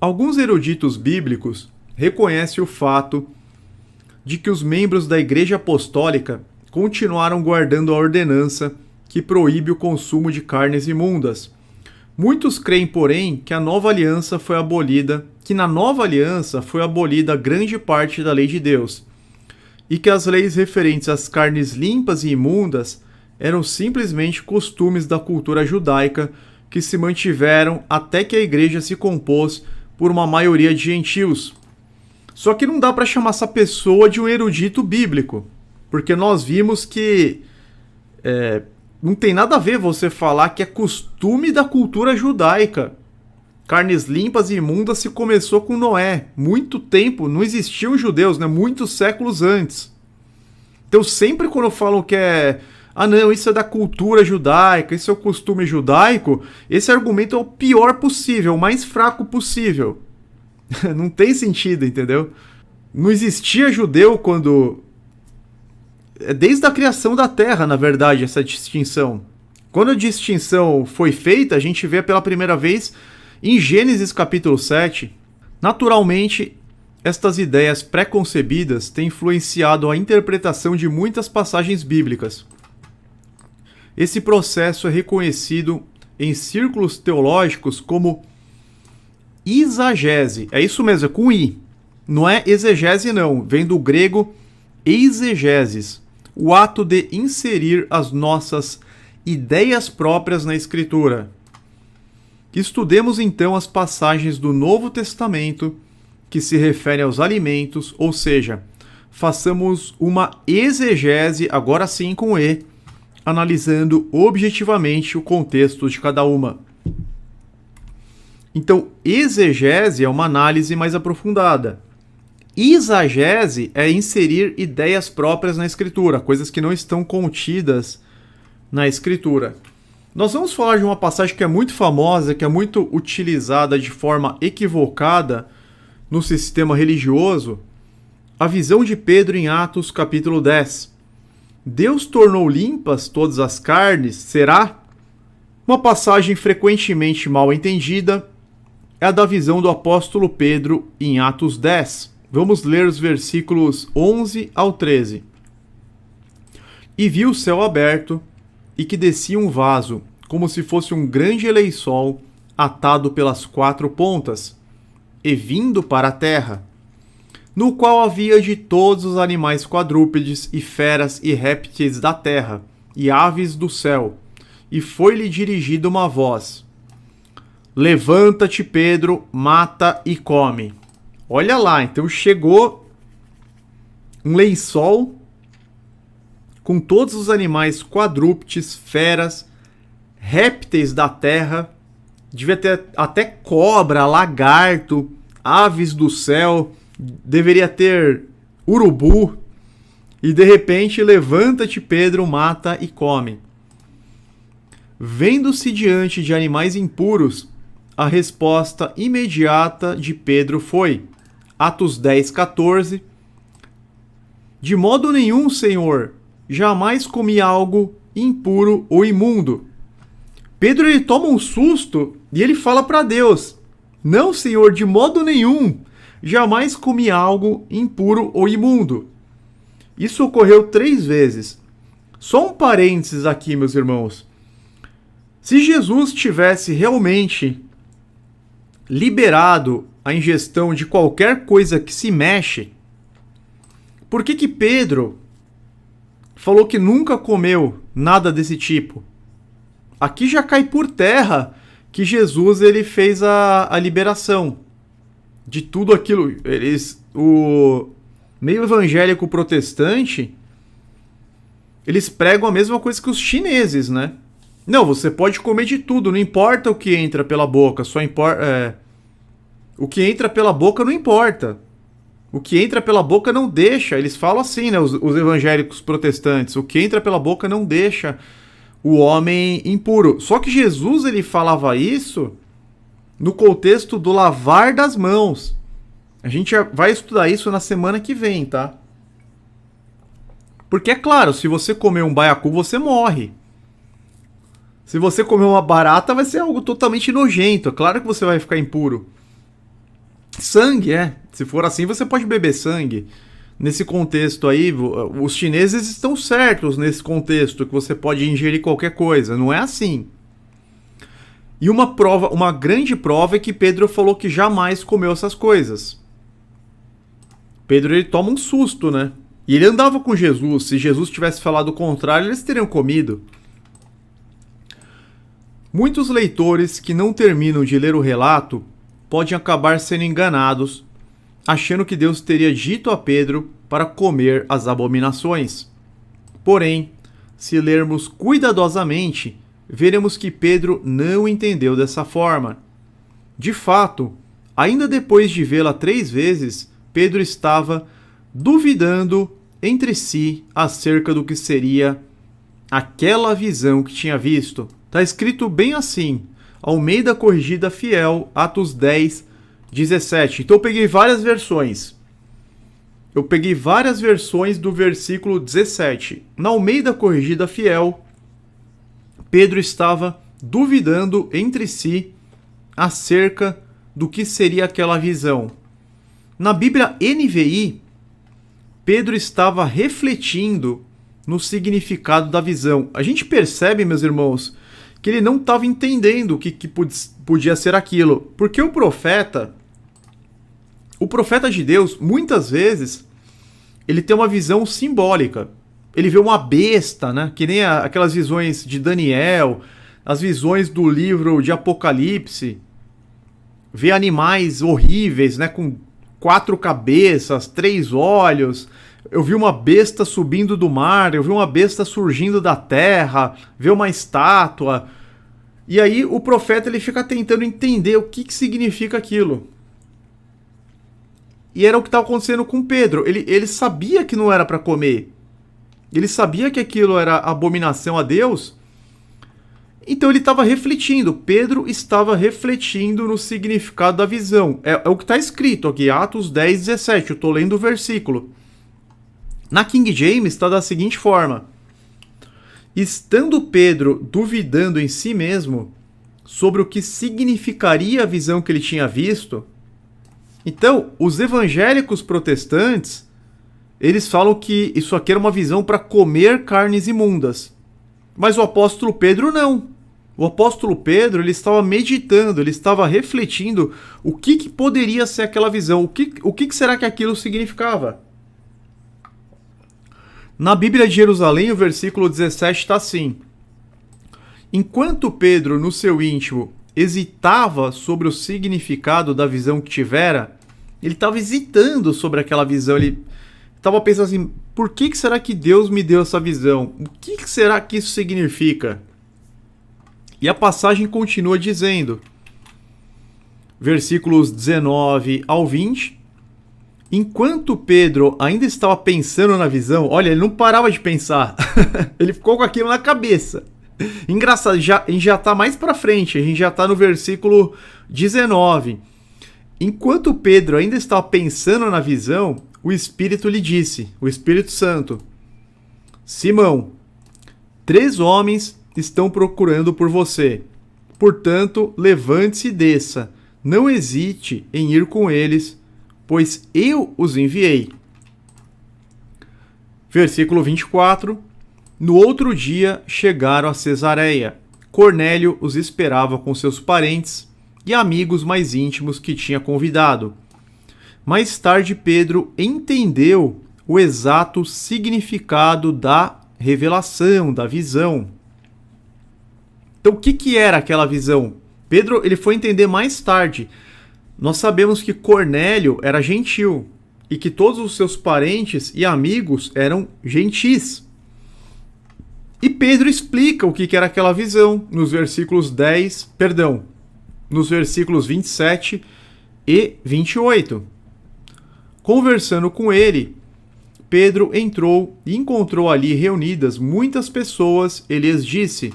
Alguns eruditos bíblicos reconhecem o fato de que os membros da Igreja Apostólica continuaram guardando a ordenança que proíbe o consumo de carnes imundas. Muitos creem, porém, que na nova aliança foi abolida grande parte da lei de Deus, e que as leis referentes às carnes limpas e imundas eram simplesmente costumes da cultura judaica que se mantiveram até que a igreja se compôs por uma maioria de gentios. Só que não dá para chamar essa pessoa de um erudito bíblico, porque nós vimos que não tem nada a ver você falar que é costume da cultura judaica. Carnes limpas e imundas se começou com Noé. Muito tempo, não existiam judeus, né? Muitos séculos antes. Então sempre quando falam que não, isso é da cultura judaica, isso é o costume judaico, esse argumento é o pior possível, o mais fraco possível. Não tem sentido, entendeu? Não existia judeu quando... Desde a criação da Terra, na verdade, essa distinção. Quando a distinção foi feita, a gente vê pela primeira vez em Gênesis capítulo 7. Naturalmente, estas ideias pré-concebidas têm influenciado a interpretação de muitas passagens bíblicas. Esse processo é reconhecido em círculos teológicos como exagese. É isso mesmo, é com I. Não é exegese não, vem do grego eisegeses. O ato de inserir as nossas ideias próprias na Escritura. Estudemos então as passagens do Novo Testamento que se referem aos alimentos, ou seja, façamos uma exegese, agora sim com E, analisando objetivamente o contexto de cada uma. Então, exegese é uma análise mais aprofundada. Exagese é inserir ideias próprias na Escritura, coisas que não estão contidas na Escritura. Nós vamos falar de uma passagem que é muito famosa, que é muito utilizada de forma equivocada no sistema religioso, a visão de Pedro em Atos capítulo 10. Deus tornou limpas todas as carnes, será? Uma passagem frequentemente mal entendida é a da visão do apóstolo Pedro em Atos 10. Vamos ler os versículos 11 ao 13. E viu o céu aberto, e que descia um vaso, como se fosse um grande eleiçol, atado pelas 4 pontas, e vindo para a terra, no qual havia de todos os animais quadrúpedes, e feras e répteis da terra, e aves do céu, e foi-lhe dirigida uma voz: Levanta-te, Pedro, mata e come. Olha lá, então chegou um lençol com todos os animais quadrúpedes, feras, répteis da terra, devia ter até cobra, lagarto, aves do céu, deveria ter urubu, e de repente levanta-te, Pedro, mata e come. Vendo-se diante de animais impuros, a resposta imediata de Pedro foi: Atos 10, 14. De modo nenhum, Senhor, jamais comi algo impuro ou imundo. Pedro ele toma um susto e ele fala para Deus: Não, Senhor, de modo nenhum, jamais comi algo impuro ou imundo. Isso ocorreu 3 vezes. Só um parênteses aqui, meus irmãos. Se Jesus tivesse realmente liberado a ingestão de qualquer coisa que se mexe, por que Pedro falou que nunca comeu nada desse tipo? Aqui já cai por terra que Jesus ele fez a liberação de tudo aquilo. O meio evangélico protestante, eles pregam a mesma coisa que os chineses, né? Não, você pode comer de tudo, não importa o que entra pela boca, só importa... O que entra pela boca não importa. O que entra pela boca não deixa. Eles falam assim, né, os evangélicos protestantes. O que entra pela boca não deixa o homem impuro. Só que Jesus ele falava isso no contexto do lavar das mãos. A gente vai estudar isso na semana que vem, tá? Porque é claro, se você comer um baiacu, você morre. Se você comer uma barata, vai ser algo totalmente nojento. É claro que você vai ficar impuro. Sangue, se for assim, você pode beber sangue. nesse contexto aí, os chineses estão certos nesse contexto, que você pode ingerir qualquer coisa. Não é assim. E uma grande prova é que Pedro falou que jamais comeu essas coisas. Pedro, ele toma um susto, né? E ele andava com Jesus. Se Jesus tivesse falado o contrário, eles teriam comido. Muitos leitores que não terminam de ler o relato podem acabar sendo enganados, achando que Deus teria dito a Pedro para comer as abominações. Porém, se lermos cuidadosamente, veremos que Pedro não entendeu dessa forma. De fato, ainda depois de vê-la 3 vezes, Pedro estava duvidando entre si acerca do que seria aquela visão que tinha visto. Está escrito bem assim, Almeida Corrigida Fiel, Atos 10, 17. Então eu peguei várias versões. Eu peguei várias versões do versículo 17. Na Almeida Corrigida Fiel, Pedro estava duvidando entre si acerca do que seria aquela visão. Na Bíblia NVI, Pedro estava refletindo no significado da visão. A gente percebe, meus irmãos, que ele não estava entendendo o que podia ser aquilo. Porque o profeta de Deus, muitas vezes, ele tem uma visão simbólica. Ele vê uma besta, né? Que nem aquelas visões de Daniel, as visões do livro de Apocalipse. Vê animais horríveis, né? Com 4 cabeças, 3 olhos. Eu vi uma besta subindo do mar, eu vi uma besta surgindo da terra, vi uma estátua. E aí o profeta ele fica tentando entender o que significa aquilo. E era o que estava acontecendo com Pedro. Ele sabia que não era para comer. Ele sabia que aquilo era abominação a Deus. Então ele estava refletindo. Pedro estava refletindo no significado da visão. É o que está escrito aqui, Atos 10, 17. Eu estou lendo o versículo. Na King James está da seguinte forma: estando Pedro duvidando em si mesmo sobre o que significaria a visão que ele tinha visto. Então, os evangélicos protestantes, eles falam que isso aqui era uma visão para comer carnes imundas. Mas o apóstolo Pedro não. O apóstolo Pedro ele estava meditando, ele estava refletindo o que poderia ser aquela visão, o que será que aquilo significava. Na Bíblia de Jerusalém, o versículo 17 está assim: enquanto Pedro, no seu íntimo, hesitava sobre o significado da visão que tivera, ele estava hesitando sobre aquela visão, ele estava pensando assim, por que será que Deus me deu essa visão? O que será que isso significa? E a passagem continua dizendo, versículos 19 ao 20, enquanto Pedro ainda estava pensando na visão, olha, ele não parava de pensar, ele ficou com aquilo na cabeça. Engraçado, a gente já está mais para frente, a gente já está no versículo 19. Enquanto Pedro ainda estava pensando na visão, o Espírito lhe disse, o Espírito Santo: Simão, 3 homens estão procurando por você. Portanto, levante-se e desça. Não hesite em ir com eles, pois eu os enviei. Versículo 24. No outro dia chegaram a Cesareia. Cornélio os esperava com seus parentes e amigos mais íntimos que tinha convidado. Mais tarde, Pedro entendeu o exato significado da revelação, da visão. Então, o que era aquela visão? Pedro ele foi entender mais tarde. Nós sabemos que Cornélio era gentil e que todos os seus parentes e amigos eram gentis. E Pedro explica o que era aquela visão nos versículos 27 e 28. Conversando com ele, Pedro entrou e encontrou ali reunidas muitas pessoas e lhes disse: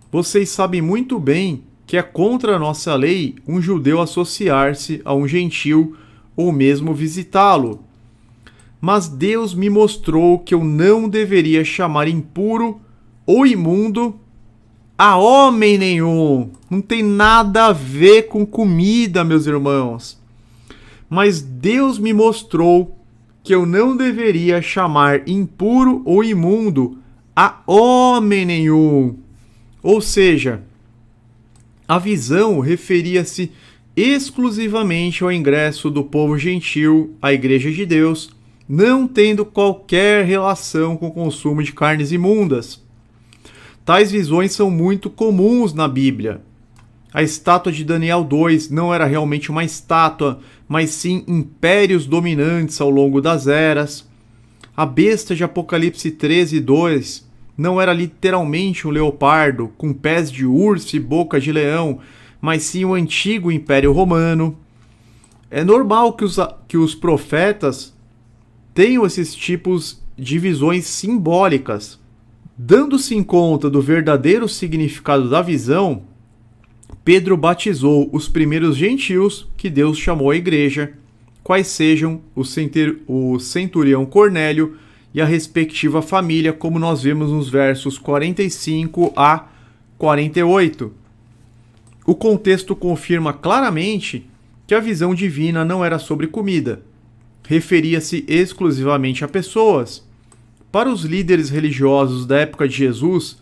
vocês sabem muito bem que é contra a nossa lei um judeu associar-se a um gentil ou mesmo visitá-lo. Mas Deus me mostrou que eu não deveria chamar impuro ou imundo a homem nenhum. Não tem nada a ver com comida, meus irmãos. Mas Deus me mostrou que eu não deveria chamar impuro ou imundo a homem nenhum. Ou seja, a visão referia-se exclusivamente ao ingresso do povo gentil à Igreja de Deus, não tendo qualquer relação com o consumo de carnes imundas. Tais visões são muito comuns na Bíblia. A estátua de Daniel 2 não era realmente uma estátua, mas sim impérios dominantes ao longo das eras. A besta de Apocalipse 13:2 não era literalmente um leopardo com pés de urso e boca de leão, mas sim o antigo Império Romano. É normal que os profetas tenham esses tipos de visões simbólicas. Dando-se em conta do verdadeiro significado da visão, Pedro batizou os primeiros gentios que Deus chamou à igreja, quais sejam o centurião Cornélio e a respectiva família, como nós vemos nos versos 45 a 48. O contexto confirma claramente que a visão divina não era sobre comida. Referia-se exclusivamente a pessoas. Para os líderes religiosos da época de Jesus,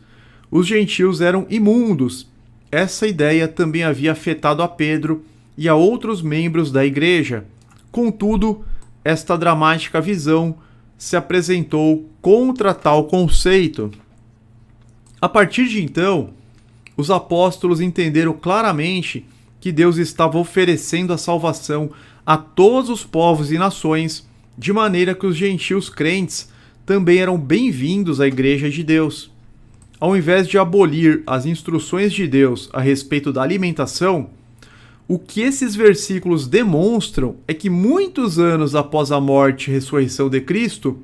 os gentios eram imundos. Essa ideia também havia afetado a Pedro e a outros membros da igreja. Contudo, esta dramática visão se apresentou contra tal conceito. A partir de então, os apóstolos entenderam claramente que Deus estava oferecendo a salvação a todos os povos e nações, de maneira que os gentios crentes também eram bem-vindos à Igreja de Deus. Ao invés de abolir as instruções de Deus a respeito da alimentação, o que esses versículos demonstram é que muitos anos após a morte e ressurreição de Cristo,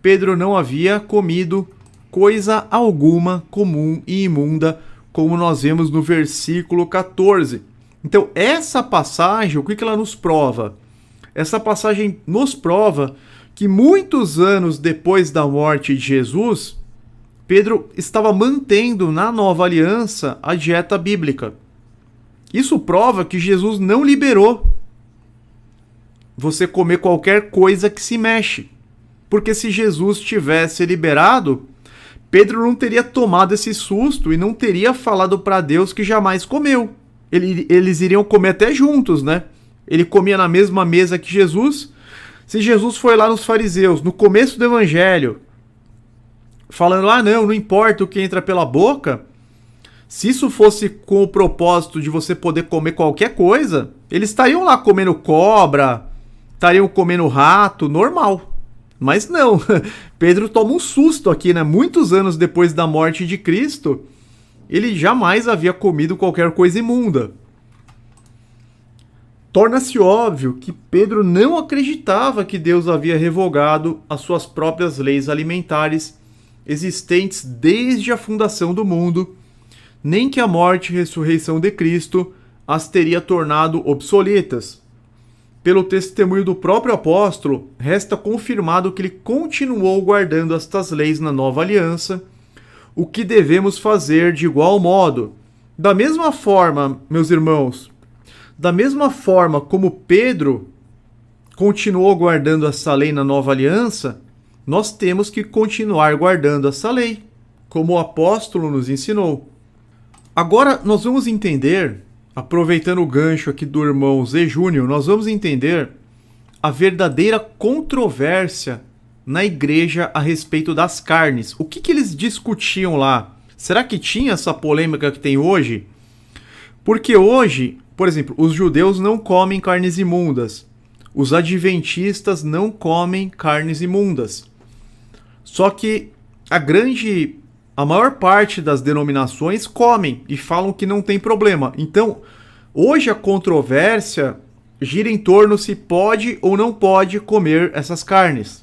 Pedro não havia comido coisa alguma comum e imunda, como nós vemos no versículo 14. Então, essa passagem, o que ela nos prova? Essa passagem nos prova que muitos anos depois da morte de Jesus, Pedro estava mantendo na nova aliança a dieta bíblica. Isso prova que Jesus não liberou você comer qualquer coisa que se mexe. Porque se Jesus tivesse liberado, Pedro não teria tomado esse susto e não teria falado para Deus que jamais comeu. Eles iriam comer até juntos, né? Ele comia na mesma mesa que Jesus. Se Jesus foi lá nos fariseus, no começo do evangelho, falando, não importa o que entra pela boca, se isso fosse com o propósito de você poder comer qualquer coisa, eles estariam lá comendo cobra, estariam comendo rato, normal. Mas não, Pedro toma um susto aqui, né? Muitos anos depois da morte de Cristo, ele jamais havia comido qualquer coisa imunda. Torna-se óbvio que Pedro não acreditava que Deus havia revogado as suas próprias leis alimentares existentes desde a fundação do mundo, nem que a morte e ressurreição de Cristo as teria tornado obsoletas. Pelo testemunho do próprio apóstolo, resta confirmado que ele continuou guardando estas leis na nova aliança, o que devemos fazer de igual modo. Da mesma forma, meus irmãos, da mesma forma como Pedro continuou guardando essa lei na nova aliança, nós temos que continuar guardando essa lei, como o apóstolo nos ensinou. Agora nós vamos entender, aproveitando o gancho aqui do irmão Zé Júnior, nós vamos entender a verdadeira controvérsia na igreja a respeito das carnes. O que eles discutiam lá? Será que tinha essa polêmica que tem hoje? Porque hoje, por exemplo, os judeus não comem carnes imundas. Os adventistas não comem carnes imundas. Só que a maior parte das denominações comem e falam que não tem problema. Então, hoje a controvérsia gira em torno se pode ou não pode comer essas carnes.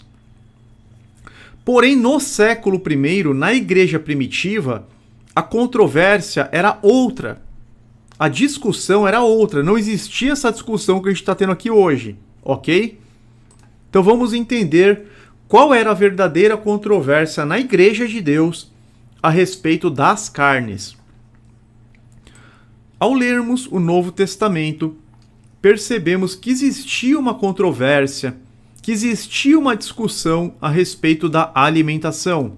Porém, no século I, na igreja primitiva, a controvérsia era outra. A discussão era outra. Não existia essa discussão que a gente está tendo aqui hoje, ok? Então vamos entender qual era a verdadeira controvérsia na igreja de Deus a respeito das carnes. Ao lermos o Novo Testamento, percebemos que existia uma controvérsia que existia uma discussão a respeito da alimentação.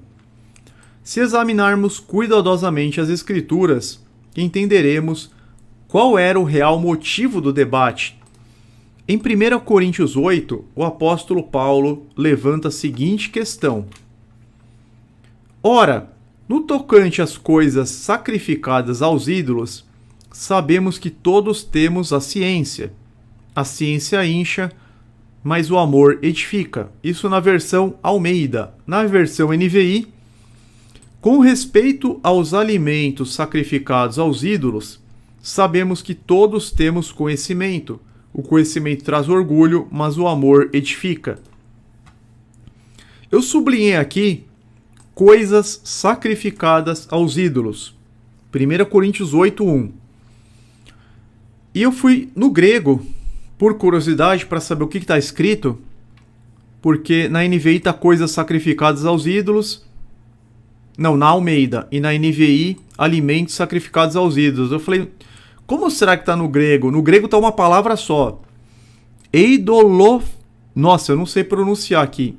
Se examinarmos cuidadosamente as Escrituras, entenderemos qual era o real motivo do debate. Em 1 Coríntios 8, o apóstolo Paulo levanta a seguinte questão: ora, no tocante às coisas sacrificadas aos ídolos, sabemos que todos temos a ciência. A ciência incha, mas o amor edifica. Isso na versão Almeida. Na versão NVI, com respeito aos alimentos sacrificados aos ídolos, sabemos que todos temos conhecimento. O conhecimento traz orgulho, mas o amor edifica. Eu sublinhei aqui coisas sacrificadas aos ídolos. 1 Coríntios 8:1. E eu fui no grego, por curiosidade, para saber o que está escrito, porque na NVI está coisas sacrificadas aos ídolos. Não, na Almeida. E na NVI, alimentos sacrificados aos ídolos. Eu falei, como será que está no grego? No grego está uma palavra só. Nossa, eu não sei pronunciar aqui.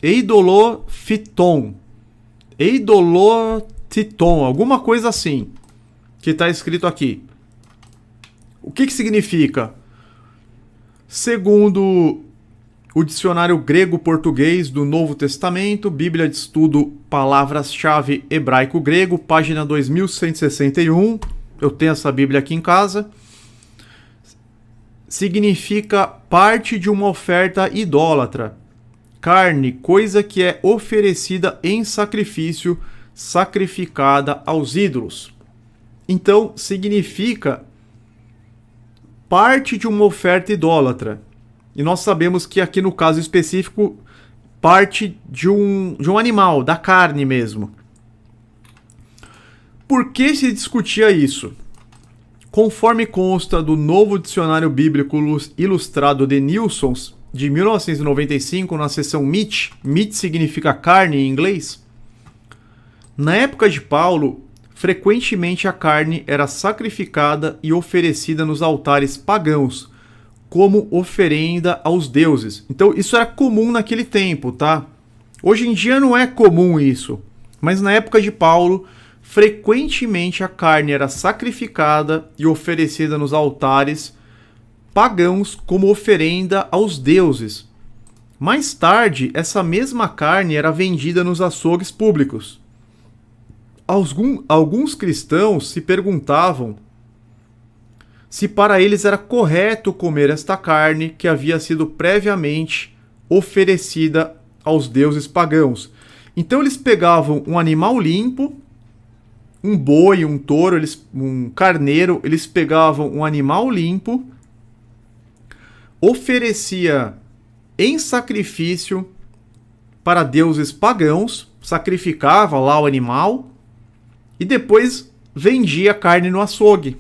Eidolophiton. Eidolotiton, alguma coisa assim, que está escrito aqui. O que significa? Segundo o dicionário grego-português do Novo Testamento, Bíblia de Estudo Palavras-Chave Hebraico-Grego, página 2161, eu tenho essa Bíblia aqui em casa, significa parte de uma oferta idólatra. Carne, coisa que é oferecida em sacrifício, sacrificada aos ídolos. Então, significa parte de uma oferta idólatra. E nós sabemos que aqui no caso específico, parte de um animal, da carne mesmo. Por que se discutia isso? Conforme consta do Novo Dicionário Bíblico Ilustrado de Nilsons, de 1995, na seção meat, meat significa carne em inglês. Na época de Paulo, frequentemente a carne era sacrificada e oferecida nos altares pagãos, como oferenda aos deuses. Então isso era comum naquele tempo, tá? Hoje em dia não é comum isso, mas na época de Paulo, frequentemente a carne era sacrificada e oferecida nos altares pagãos como oferenda aos deuses. Mais tarde, essa mesma carne era vendida nos açougues públicos. Alguns cristãos se perguntavam se para eles era correto comer esta carne que havia sido previamente oferecida aos deuses pagãos. Então eles pegavam um animal limpo, um boi, um touro, um carneiro, eles pegavam um animal limpo, oferecia em sacrifício para deuses pagãos, sacrificava lá o animal e depois vendia a carne no açougue.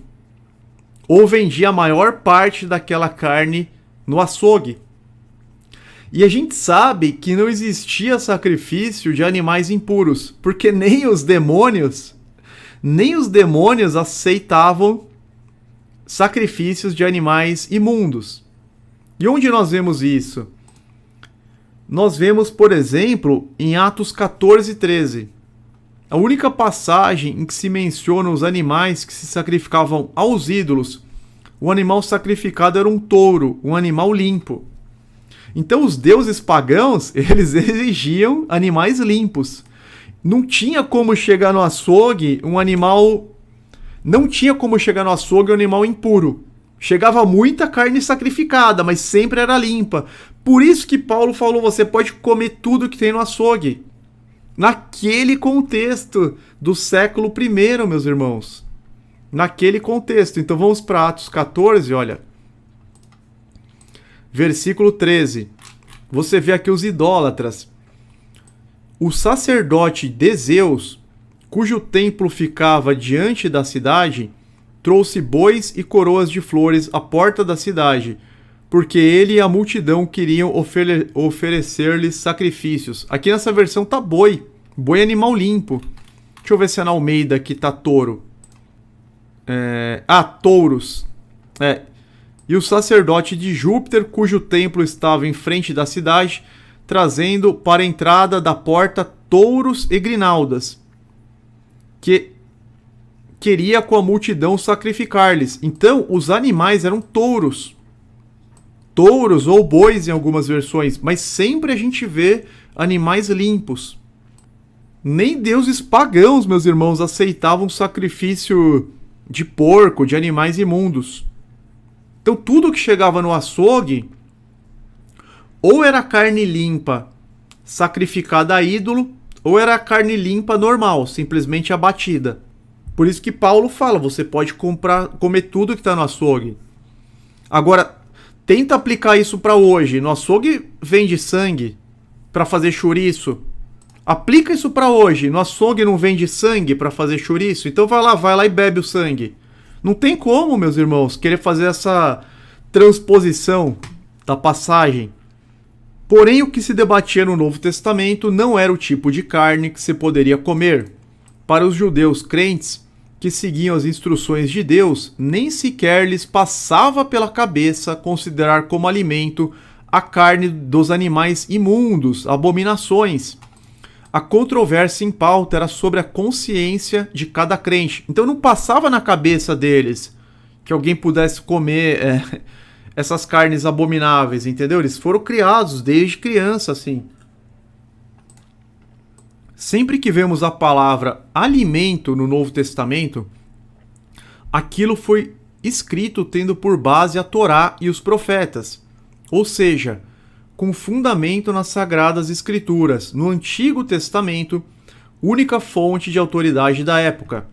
Ou vendia a maior parte daquela carne no açougue. E a gente sabe que não existia sacrifício de animais impuros, porque nem os demônios aceitavam sacrifícios de animais imundos. E onde nós vemos isso? Nós vemos, por exemplo, em Atos 14:13. A única passagem em que se menciona os animais que se sacrificavam aos ídolos. O animal sacrificado era um touro, um animal limpo. Então os deuses pagãos, eles exigiam animais limpos. Não tinha como chegar no açougue um animal impuro. Chegava muita carne sacrificada, mas sempre era limpa. Por isso que Paulo falou, você pode comer tudo que tem no açougue. Naquele contexto do século I, meus irmãos. Naquele contexto. Então vamos para Atos 14, olha. Versículo 13. Você vê aqui os idólatras. O sacerdote de Zeus, cujo templo ficava diante da cidade, trouxe bois e coroas de flores à porta da cidade, porque ele e a multidão queriam oferecer-lhes sacrifícios. Aqui nessa versão tá boi. Boi é animal limpo. Deixa eu ver se é na Almeida aqui tá touro. Touros. e o sacerdote de Júpiter, cujo templo estava em frente da cidade, trazendo para a entrada da porta touros e grinaldas, que queria com a multidão sacrificar-lhes. Então, os animais eram touros. Touros ou bois em algumas versões, mas sempre a gente vê animais limpos. Nem deuses pagãos, meus irmãos, aceitavam sacrifício de porco, de animais imundos. Então, tudo que chegava no açougue ou era carne limpa sacrificada a ídolo, ou era carne limpa normal, simplesmente abatida. Por isso que Paulo fala, você pode comer tudo que está no açougue. Agora, tenta aplicar isso para hoje. No açougue vende sangue para fazer chouriço. Aplica isso para hoje. No açougue não vende sangue para fazer chouriço. Então vai lá e bebe o sangue. Não tem como, meus irmãos, querer fazer essa transposição da passagem. Porém, o que se debatia no Novo Testamento não era o tipo de carne que se poderia comer. Para os judeus crentes que seguiam as instruções de Deus, nem sequer lhes passava pela cabeça considerar como alimento a carne dos animais imundos, abominações. A controvérsia em pauta era sobre a consciência de cada crente. Então não passava na cabeça deles que alguém pudesse comer essas carnes abomináveis, entendeu? Eles foram criados desde criança, assim. Sempre que vemos a palavra alimento no Novo Testamento, aquilo foi escrito tendo por base a Torá e os profetas, ou seja, com fundamento nas Sagradas Escrituras, no Antigo Testamento, única fonte de autoridade da época.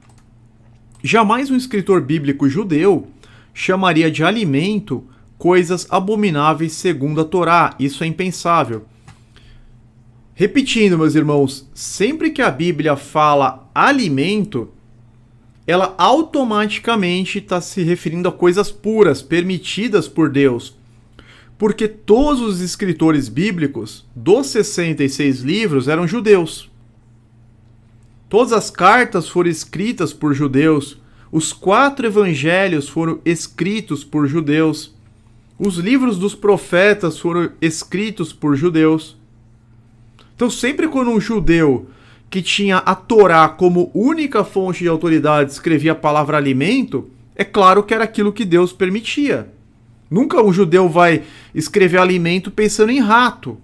Jamais um escritor bíblico judeu chamaria de alimento coisas abomináveis segundo a Torá. Isso é impensável. Repetindo, meus irmãos, sempre que a Bíblia fala alimento, ela automaticamente está se referindo a coisas puras, permitidas por Deus. Porque todos os escritores bíblicos dos 66 livros eram judeus. Todas as cartas foram escritas por judeus. Os 4 evangelhos foram escritos por judeus. Os livros dos profetas foram escritos por judeus. Então, sempre quando um judeu que tinha a Torá como única fonte de autoridade escrevia a palavra alimento, é claro que era aquilo que Deus permitia. Nunca um judeu vai escrever alimento pensando em rato.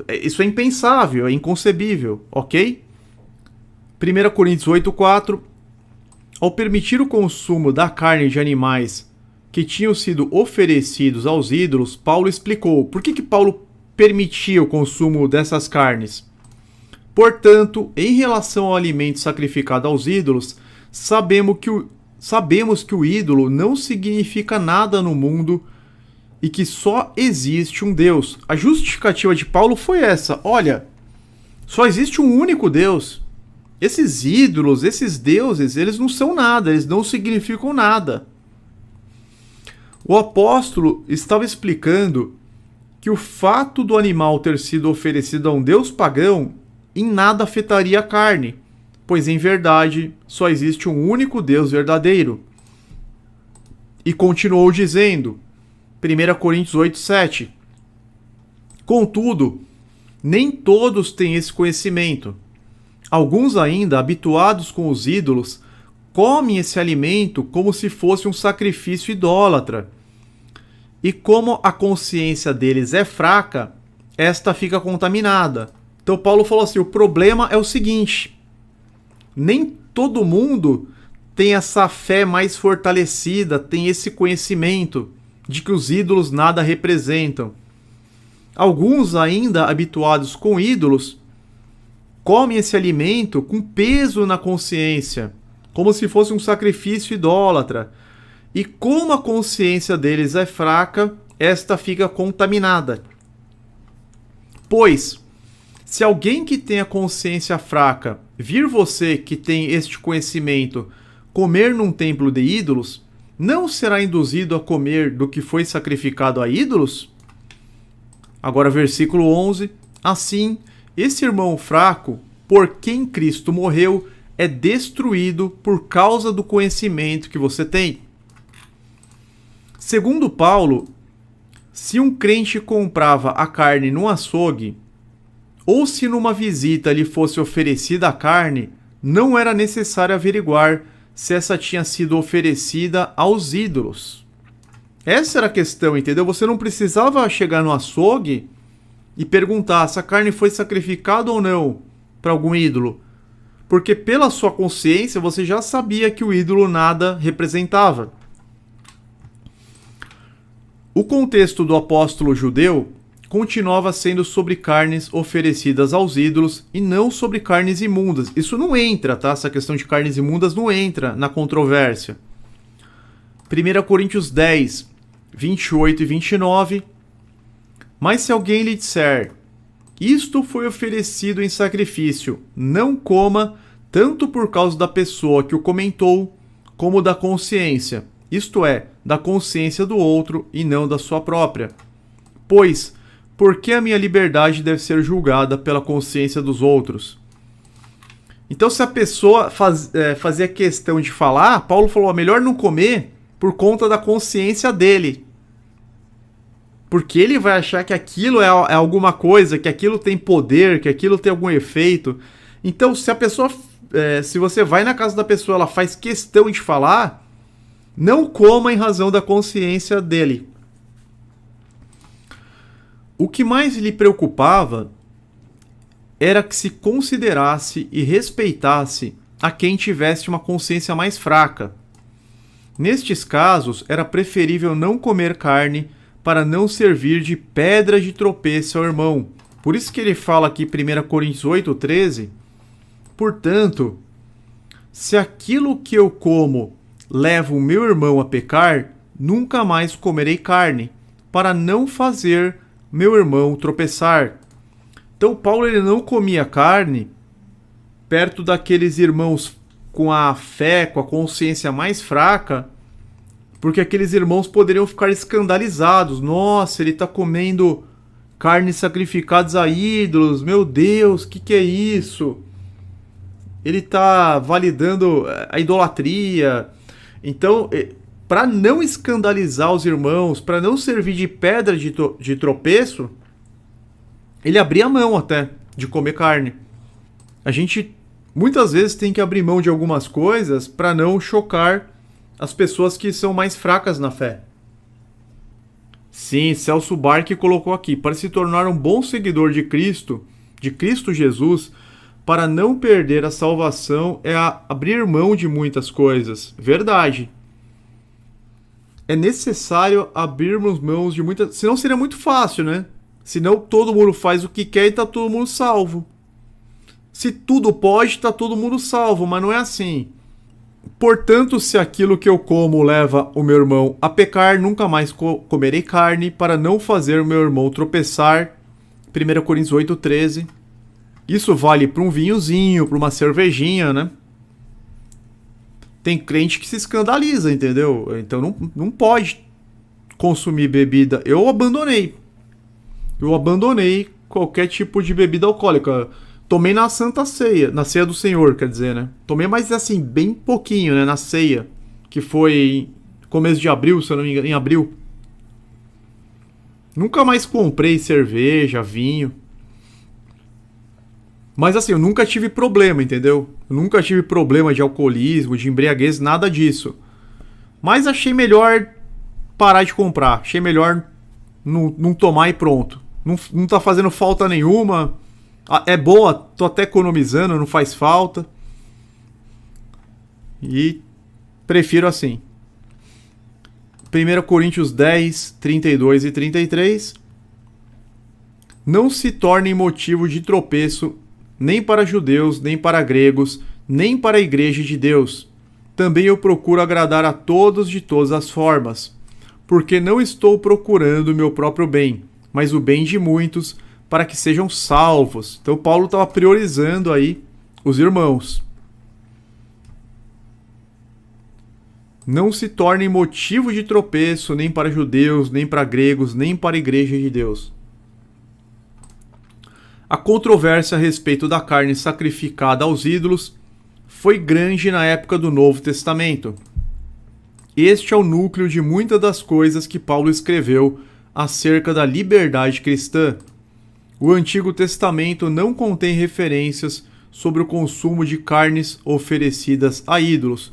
Isso é impensável, é inconcebível, ok? 1 Coríntios 8,4. Ao permitir o consumo da carne de animais que tinham sido oferecidos aos ídolos, Paulo explicou por que Paulo permitia o consumo dessas carnes. Portanto, em relação ao alimento sacrificado aos ídolos, sabemos que o ídolo não significa nada no mundo e que só existe um Deus. A justificativa de Paulo foi essa: olha, só existe um único Deus. Esses ídolos, esses deuses, eles não são nada, eles não significam nada. O apóstolo estava explicando que o fato do animal ter sido oferecido a um deus pagão em nada afetaria a carne, pois em verdade só existe um único Deus verdadeiro. E continuou dizendo, 1 Coríntios 8,7: Contudo, nem todos têm esse conhecimento. Alguns ainda, habituados com os ídolos, comem esse alimento como se fosse um sacrifício idólatra. E como a consciência deles é fraca, esta fica contaminada. Então Paulo falou assim, o problema é o seguinte: nem todo mundo tem essa fé mais fortalecida, tem esse conhecimento de que os ídolos nada representam. Alguns ainda habituados com ídolos comem esse alimento com peso na consciência, como se fosse um sacrifício idólatra. E como a consciência deles é fraca, esta fica contaminada. Pois, se alguém que tem a consciência fraca vir você que tem este conhecimento comer num templo de ídolos, não será induzido a comer do que foi sacrificado a ídolos? Agora, versículo 11. Assim, esse irmão fraco, por quem Cristo morreu, é destruído por causa do conhecimento que você tem. Segundo Paulo, se um crente comprava a carne num açougue, ou se numa visita lhe fosse oferecida a carne, não era necessário averiguar se essa tinha sido oferecida aos ídolos. Essa era a questão, entendeu? Você não precisava chegar no açougue e perguntar se a carne foi sacrificada ou não para algum ídolo, porque pela sua consciência você já sabia que o ídolo nada representava. O contexto do apóstolo judeu continuava sendo sobre carnes oferecidas aos ídolos e não sobre carnes imundas. Isso não entra, tá? Essa questão de carnes imundas não entra na controvérsia. 1 Coríntios 10, 28 e 29. Mas se alguém lhe disser, isto foi oferecido em sacrifício, não coma, tanto por causa da pessoa que o comentou, como da consciência, isto é, da consciência do outro e não da sua própria. Pois, por que a minha liberdade deve ser julgada pela consciência dos outros? Então, se a pessoa fazia questão de falar, Paulo falou, melhor não comer por conta da consciência dele. Porque ele vai achar que aquilo é alguma coisa, que aquilo tem poder, que aquilo tem algum efeito. Então, se a pessoa, se você vai na casa da pessoa, ela faz questão de falar, não coma em razão da consciência dele. O que mais lhe preocupava era que se considerasse e respeitasse a quem tivesse uma consciência mais fraca. Nestes casos, era preferível não comer carne para não servir de pedra de tropeço ao irmão. Por isso que ele fala aqui, 1 Coríntios 8:13, portanto, se aquilo que eu como leva o meu irmão a pecar, nunca mais comerei carne, para não fazer meu irmão tropeçar. Então Paulo ele não comia carne perto daqueles irmãos com a fé, com a consciência mais fraca, porque aqueles irmãos poderiam ficar escandalizados. Nossa, ele está comendo carnes sacrificadas a ídolos, meu Deus, o que é isso? Ele está validando a idolatria. Então, para não escandalizar os irmãos, para não servir de pedra de tropeço, ele abria mão até de comer carne. A gente muitas vezes tem que abrir mão de algumas coisas para não chocar as pessoas que são mais fracas na fé. Sim, Celso Barque colocou aqui, para se tornar um bom seguidor de Cristo Jesus, para não perder a salvação é abrir mão de muitas coisas. Verdade. É necessário abrirmos mãos de muitas... Senão seria muito fácil, né? Senão todo mundo faz o que quer e tá todo mundo salvo. Se tudo pode, tá todo mundo salvo, mas não é assim. Portanto, se aquilo que eu como leva o meu irmão a pecar, nunca mais comerei carne, para não fazer o meu irmão tropeçar. 1 Coríntios 8:13. Isso vale para um vinhozinho, para uma cervejinha, né? Tem crente que se escandaliza, entendeu? Então não pode consumir bebida. Eu abandonei qualquer tipo de bebida alcoólica. Tomei na Santa Ceia, na Ceia do Senhor, quer dizer, né? Tomei, mas assim, bem pouquinho, né? Na ceia, que foi começo de abril, se eu não me engano, em abril. Nunca mais comprei cerveja, vinho. Mas assim, eu nunca tive problema, entendeu? Eu nunca tive problema de alcoolismo, de embriaguez, nada disso. Mas achei melhor parar de comprar. Achei melhor não tomar e pronto. Não tá fazendo falta nenhuma. É boa, tô até economizando, não faz falta. E prefiro assim. 1 Coríntios 10, 32 e 33. Não se tornem motivo de tropeço nem para judeus, nem para gregos, nem para a igreja de Deus. Também eu procuro agradar a todos de todas as formas, porque não estou procurando o meu próprio bem, mas o bem de muitos, para que sejam salvos. Então Paulo estava priorizando aí os irmãos. Não se tornem motivo de tropeço nem para judeus, nem para gregos, nem para a igreja de Deus. A controvérsia a respeito da carne sacrificada aos ídolos foi grande na época do Novo Testamento. Este é o núcleo de muitas das coisas que Paulo escreveu acerca da liberdade cristã. O Antigo Testamento não contém referências sobre o consumo de carnes oferecidas a ídolos,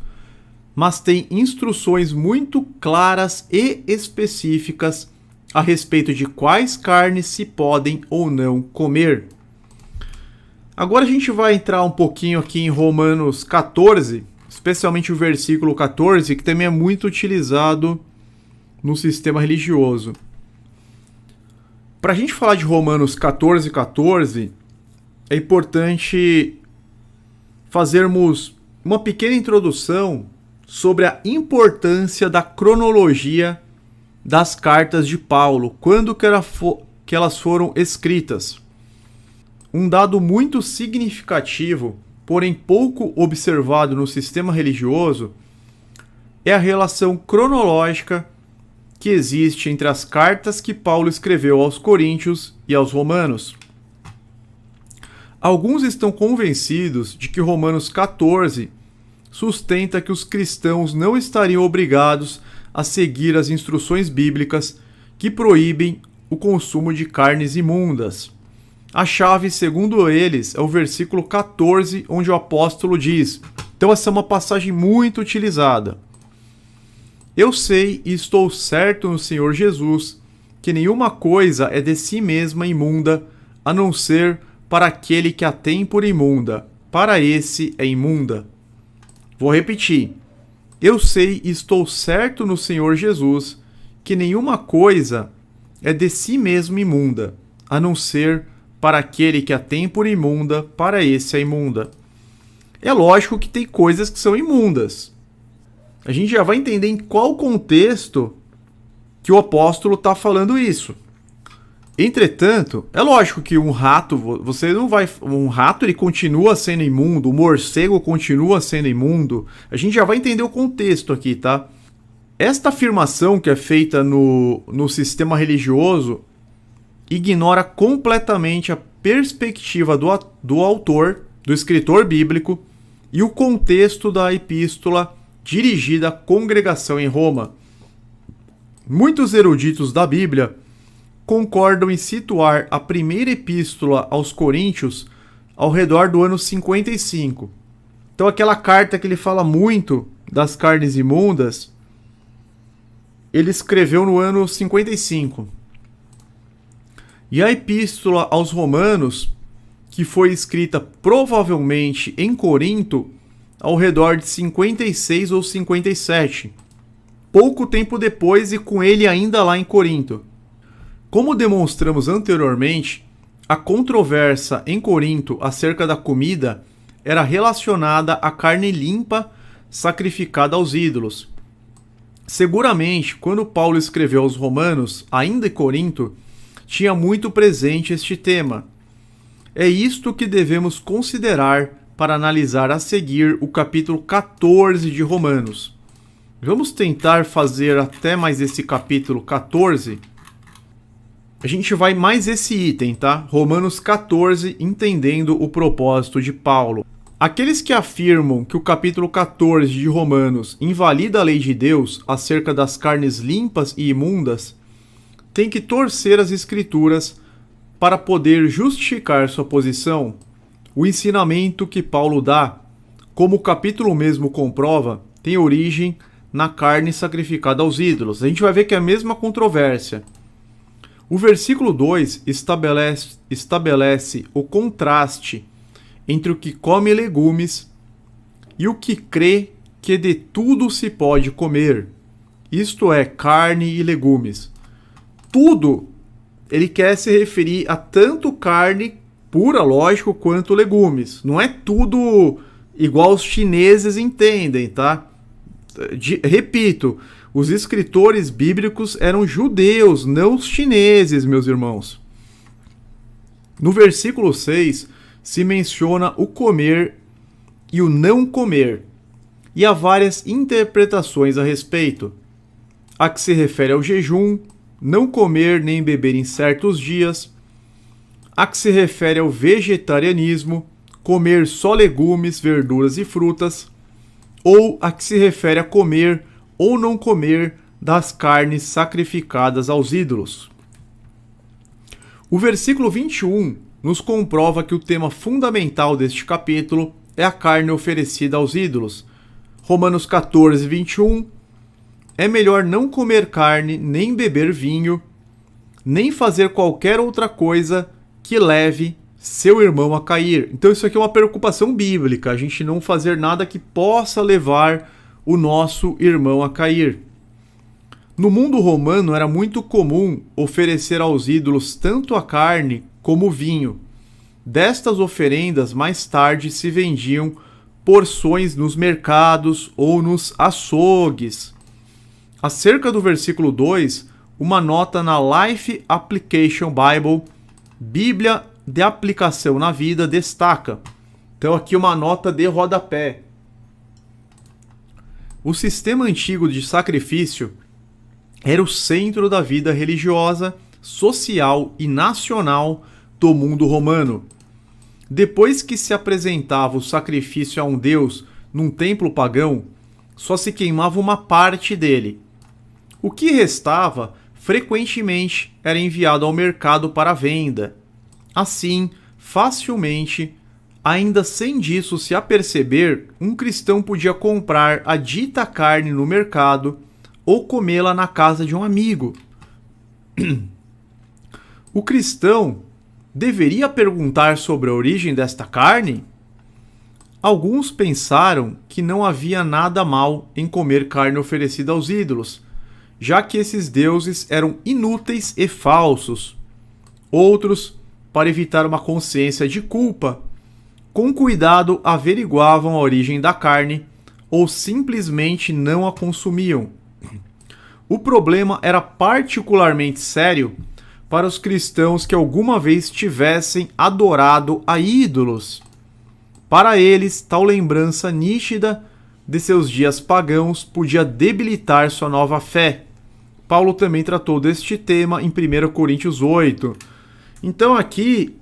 mas tem instruções muito claras e específicas a respeito de quais carnes se podem ou não comer. Agora a gente vai entrar um pouquinho aqui em Romanos 14, especialmente o versículo 14, que também é muito utilizado no sistema religioso. Para a gente falar de Romanos 14, é importante fazermos uma pequena introdução sobre a importância da cronologia das cartas de Paulo, quando que elas foram escritas. Um dado muito significativo, porém pouco observado no sistema religioso, é a relação cronológica que existe entre as cartas que Paulo escreveu aos Coríntios e aos Romanos. Alguns estão convencidos de que Romanos 14 sustenta que os cristãos não estariam obrigados a seguir as instruções bíblicas que proíbem o consumo de carnes imundas. A chave, segundo eles, é o versículo 14, onde o apóstolo diz: então essa é uma passagem muito utilizada. Eu sei e estou certo no Senhor Jesus que nenhuma coisa é de si mesma imunda, a não ser para aquele que a tem por imunda. Para esse é imunda. Vou repetir. Eu sei e estou certo no Senhor Jesus que nenhuma coisa é de si mesma imunda, a não ser para aquele que a tem por imunda, para esse é imunda. É lógico que tem coisas que são imundas. A gente já vai entender em qual contexto que o apóstolo está falando isso. Entretanto, é lógico que um rato, um rato ele continua sendo imundo, o morcego continua sendo imundo. A gente já vai entender o contexto aqui, tá? Esta afirmação que é feita no sistema religioso ignora completamente a perspectiva do autor, do escritor bíblico e o contexto da epístola dirigida à congregação em Roma. Muitos eruditos da Bíblia concordam em situar a primeira epístola aos Coríntios ao redor do ano 55. Então aquela carta que ele fala muito das carnes imundas, ele escreveu no ano 55. E a epístola aos Romanos, que foi escrita provavelmente em Corinto, ao redor de 56 ou 57, pouco tempo depois e com ele ainda lá em Corinto. Como demonstramos anteriormente, a controvérsia em Corinto acerca da comida era relacionada à carne limpa sacrificada aos ídolos. Seguramente, quando Paulo escreveu aos Romanos, ainda em Corinto, tinha muito presente este tema. É isto que devemos considerar para analisar a seguir o capítulo 14 de Romanos. Vamos tentar fazer até mais esse capítulo 14. A gente vai mais esse item, tá? Romanos 14, entendendo o propósito de Paulo. Aqueles que afirmam que o capítulo 14 de Romanos invalida a lei de Deus acerca das carnes limpas e imundas, têm que torcer as escrituras para poder justificar sua posição. O ensinamento que Paulo dá, como o capítulo mesmo comprova, tem origem na carne sacrificada aos ídolos. A gente vai ver que é a mesma controvérsia. O versículo 2 estabelece o contraste entre o que come legumes e o que crê que de tudo se pode comer, isto é, carne e legumes. Tudo, ele quer se referir a tanto carne pura, lógico, quanto legumes. Não é tudo igual os chineses entendem, tá? Repito, os escritores bíblicos eram judeus, não os chineses, meus irmãos. No versículo 6, se menciona o comer e o não comer, e há várias interpretações a respeito. A que se refere ao jejum, não comer nem beber em certos dias, a que se refere ao vegetarianismo, comer só legumes, verduras e frutas, ou a que se refere a comer ou não comer das carnes sacrificadas aos ídolos. O versículo 21 nos comprova que o tema fundamental deste capítulo é a carne oferecida aos ídolos. Romanos 14, 21. É melhor não comer carne, nem beber vinho, nem fazer qualquer outra coisa que leve seu irmão a cair. Então isso aqui é uma preocupação bíblica, a gente não fazer nada que possa levar o nosso irmão a cair. No mundo romano era muito comum oferecer aos ídolos tanto a carne como o vinho. Destas oferendas, mais tarde se vendiam porções nos mercados ou nos açougues. Acerca do versículo 2, uma nota na Life Application Bible, Bíblia de aplicação na vida, destaca. Então aqui uma nota de rodapé. O sistema antigo de sacrifício era o centro da vida religiosa, social e nacional do mundo romano. Depois que se apresentava o sacrifício a um deus num templo pagão, só se queimava uma parte dele. O que restava, frequentemente, era enviado ao mercado para venda. Assim, facilmente, ainda sem disso se aperceber, um cristão podia comprar a dita carne no mercado ou comê-la na casa de um amigo. O cristão deveria perguntar sobre a origem desta carne? Alguns pensaram que não havia nada mal em comer carne oferecida aos ídolos, já que esses deuses eram inúteis e falsos. Outros, para evitar uma consciência de culpa, com cuidado averiguavam a origem da carne ou simplesmente não a consumiam. O problema era particularmente sério para os cristãos que alguma vez tivessem adorado a ídolos. Para eles, tal lembrança nítida de seus dias pagãos podia debilitar sua nova fé. Paulo também tratou deste tema em 1 Coríntios 8. Então aqui,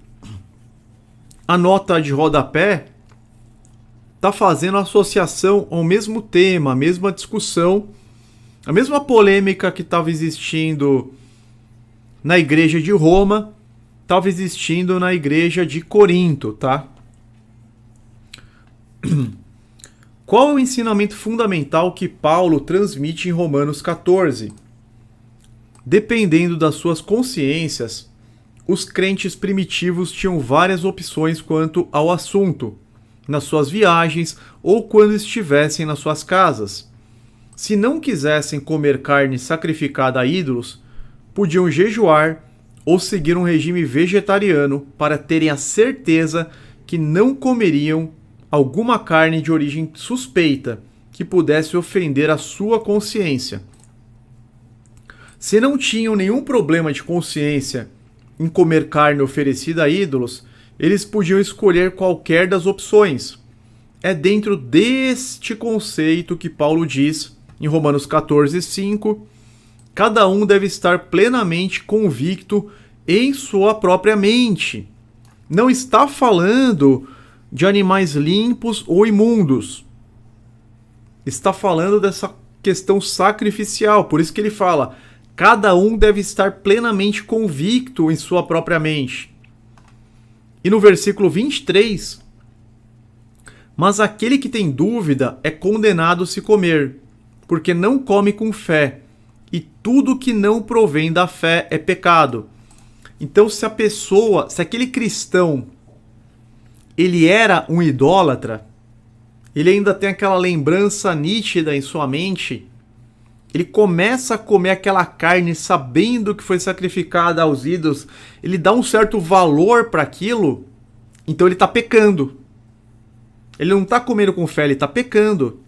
a nota de rodapé está fazendo associação ao mesmo tema, a mesma discussão, a mesma polêmica que estava existindo na igreja de Roma, estava existindo na igreja de Corinto, tá? Qual é o ensinamento fundamental que Paulo transmite em Romanos 14? Dependendo das suas consciências, os crentes primitivos tinham várias opções quanto ao assunto, nas suas viagens ou quando estivessem nas suas casas. Se não quisessem comer carne sacrificada a ídolos, podiam jejuar ou seguir um regime vegetariano para terem a certeza que não comeriam alguma carne de origem suspeita que pudesse ofender a sua consciência. Se não tinham nenhum problema de consciência em comer carne oferecida a ídolos, eles podiam escolher qualquer das opções. É dentro deste conceito que Paulo diz, em Romanos 14, 5, cada um deve estar plenamente convicto em sua própria mente. Não está falando de animais limpos ou imundos. Está falando dessa questão sacrificial. Por isso que ele fala, cada um deve estar plenamente convicto em sua própria mente. E no versículo 23, mas aquele que tem dúvida é condenado se comer, porque não come com fé, e tudo que não provém da fé é pecado. Então, se aquele cristão, ele era um idólatra, ele ainda tem aquela lembrança nítida em sua mente, ele começa a comer aquela carne sabendo que foi sacrificada aos ídolos, ele dá um certo valor para aquilo, então ele está pecando. Ele não está comendo com fé, ele está pecando.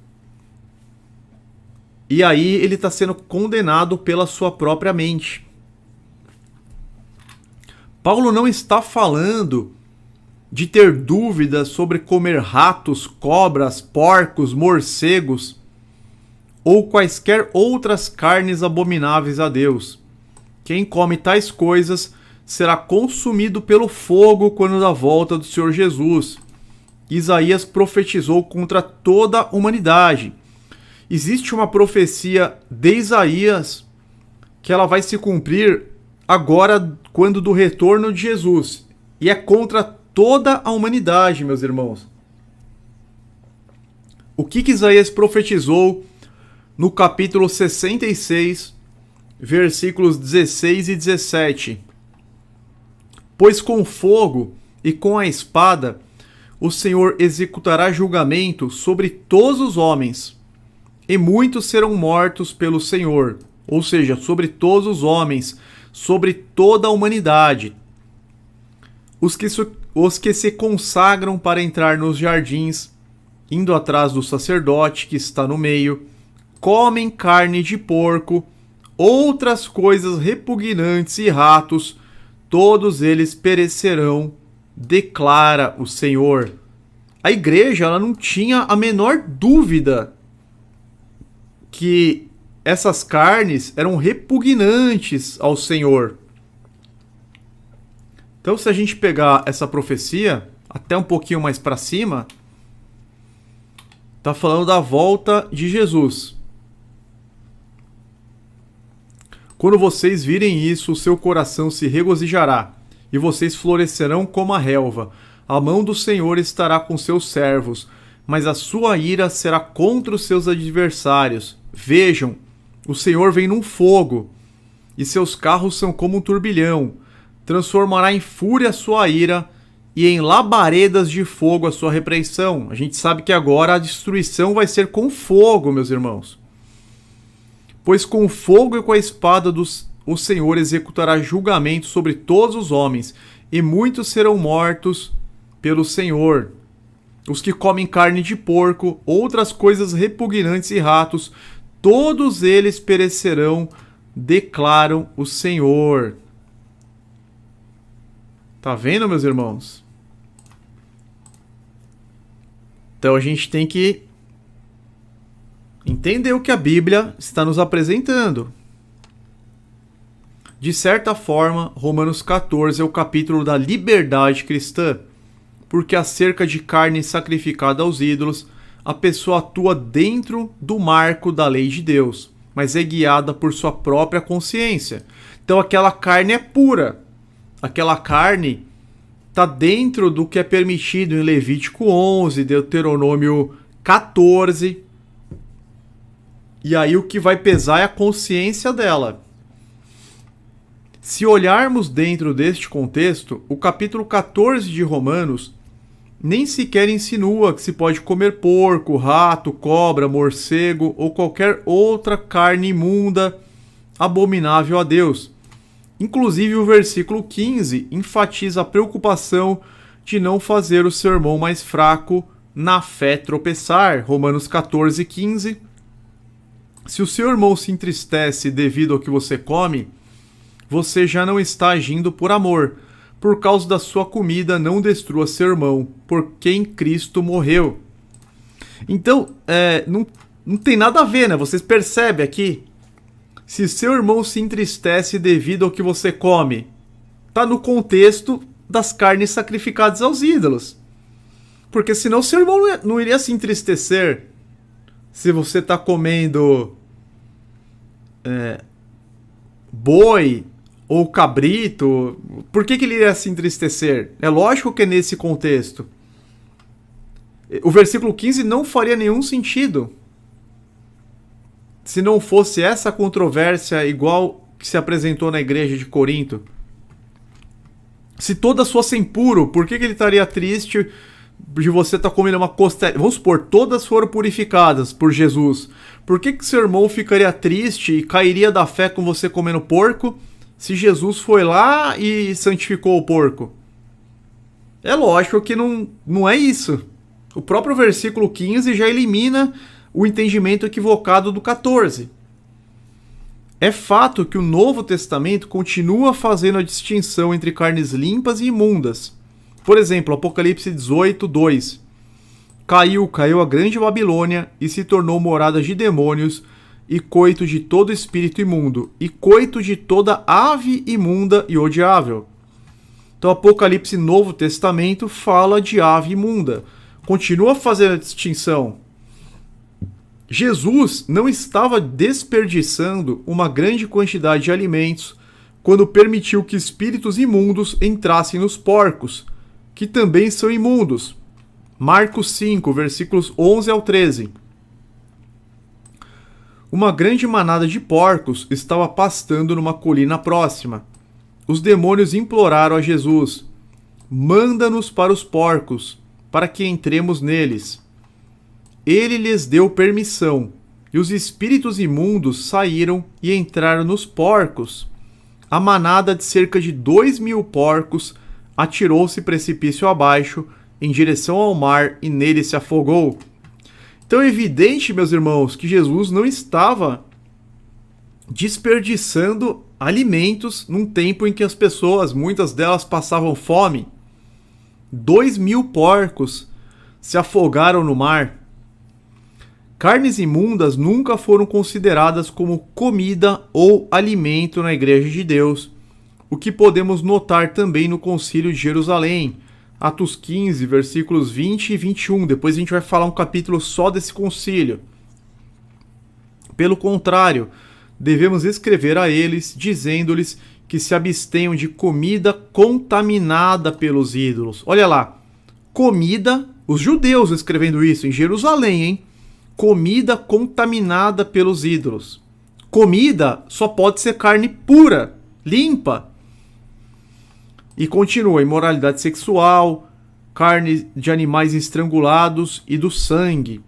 E aí ele está sendo condenado pela sua própria mente. Paulo não está falando de ter dúvidas sobre comer ratos, cobras, porcos, morcegos ou quaisquer outras carnes abomináveis a Deus. Quem come tais coisas será consumido pelo fogo quando da volta do Senhor Jesus. Isaías profetizou contra toda a humanidade. existe uma profecia de Isaías que ela vai se cumprir agora quando do retorno de Jesus. E é contra toda a humanidade, meus irmãos. O que Isaías profetizou no capítulo 66, versículos 16 e 17? Pois com fogo e com a espada o Senhor executará julgamento sobre todos os homens, e muitos serão mortos pelo Senhor, ou seja, sobre todos os homens, sobre toda a humanidade. Os que se consagram para entrar nos jardins, indo atrás do sacerdote que está no meio, comem carne de porco, outras coisas repugnantes e ratos, todos eles perecerão, declara o Senhor. A igreja ela não tinha a menor dúvida que essas carnes eram repugnantes ao Senhor. Então, se a gente pegar essa profecia até um pouquinho mais para cima, está falando da volta de Jesus. Quando vocês virem isso, o seu coração se regozijará, e vocês florescerão como a relva. A mão do Senhor estará com seus servos, mas a sua ira será contra os seus adversários. Vejam, o Senhor vem num fogo, e seus carros são como um turbilhão. Transformará em fúria a sua ira, e em labaredas de fogo a sua repreensão. A gente sabe que agora a destruição vai ser com fogo, meus irmãos. Pois com o fogo e com a espada o Senhor executará julgamento sobre todos os homens, e muitos serão mortos pelo Senhor. Os que comem carne de porco, outras coisas repugnantes e ratos, todos eles perecerão, declaram o Senhor. Tá vendo, meus irmãos? Então a gente tem que entender o que a Bíblia está nos apresentando. De certa forma, Romanos 14 é o capítulo da liberdade cristã, porque acerca de carne sacrificada aos ídolos, a pessoa atua dentro do marco da lei de Deus, mas é guiada por sua própria consciência. Então aquela carne é pura. Aquela carne está dentro do que é permitido em Levítico 11, Deuteronômio 14. E aí o que vai pesar é a consciência dela. Se olharmos dentro deste contexto, o capítulo 14 de Romanos nem sequer insinua que se pode comer porco, rato, cobra, morcego ou qualquer outra carne imunda, abominável a Deus. Inclusive o versículo 15 enfatiza a preocupação de não fazer o seu irmão mais fraco na fé tropeçar. Romanos 14, 15. Se o seu irmão se entristece devido ao que você come, você já não está agindo por amor. Por causa da sua comida, não destrua seu irmão, por quem Cristo morreu. Então, não tem nada a ver, né? Vocês percebem aqui? Se seu irmão se entristece devido ao que você come, tá no contexto das carnes sacrificadas aos ídolos. Porque senão seu irmão não iria se entristecer se você tá comendo boi ou cabrito. Por que ele iria se entristecer? É lógico que é nesse contexto. O versículo 15 não faria nenhum sentido se não fosse essa controvérsia igual que se apresentou na igreja de Corinto. Se todas fossem puro, por que ele estaria triste de você estar comendo uma costela? Vamos supor, todas foram purificadas por Jesus. Por que seu irmão ficaria triste e cairia da fé com você comendo porco, se Jesus foi lá e santificou o porco? É lógico que não é isso. O próprio versículo 15 já elimina o entendimento equivocado do 14. É fato que o Novo Testamento continua fazendo a distinção entre carnes limpas e imundas. Por exemplo, Apocalipse 18, 2. Caiu a grande Babilônia e se tornou morada de demônios e coito de todo espírito imundo e coito de toda ave imunda e odiável. Então Apocalipse Novo Testamento fala de ave imunda. Continua fazendo a distinção. Jesus não estava desperdiçando uma grande quantidade de alimentos quando permitiu que espíritos imundos entrassem nos porcos, que também são imundos. Marcos 5, versículos 11 ao 13. Uma grande manada de porcos estava pastando numa colina próxima. Os demônios imploraram a Jesus: manda-nos para os porcos, para que entremos neles. Ele lhes deu permissão, e os espíritos imundos saíram e entraram nos porcos. A manada de cerca de 2.000 porcos atirou-se precipício abaixo, em direção ao mar, e nele se afogou. Então é evidente, meus irmãos, que Jesus não estava desperdiçando alimentos num tempo em que as pessoas, muitas delas, passavam fome. 2.000 porcos se afogaram no mar. Carnes imundas nunca foram consideradas como comida ou alimento na Igreja de Deus, o que podemos notar também no Concílio de Jerusalém, Atos 15, versículos 20 e 21. Depois a gente vai falar um capítulo só desse concílio. Pelo contrário, devemos escrever a eles, dizendo-lhes que se abstenham de comida contaminada pelos ídolos. Olha lá, comida, os judeus escrevendo isso em Jerusalém, hein? Comida contaminada pelos ídolos. Comida só pode ser carne pura, limpa. E continua: imoralidade sexual, carne de animais estrangulados e do sangue.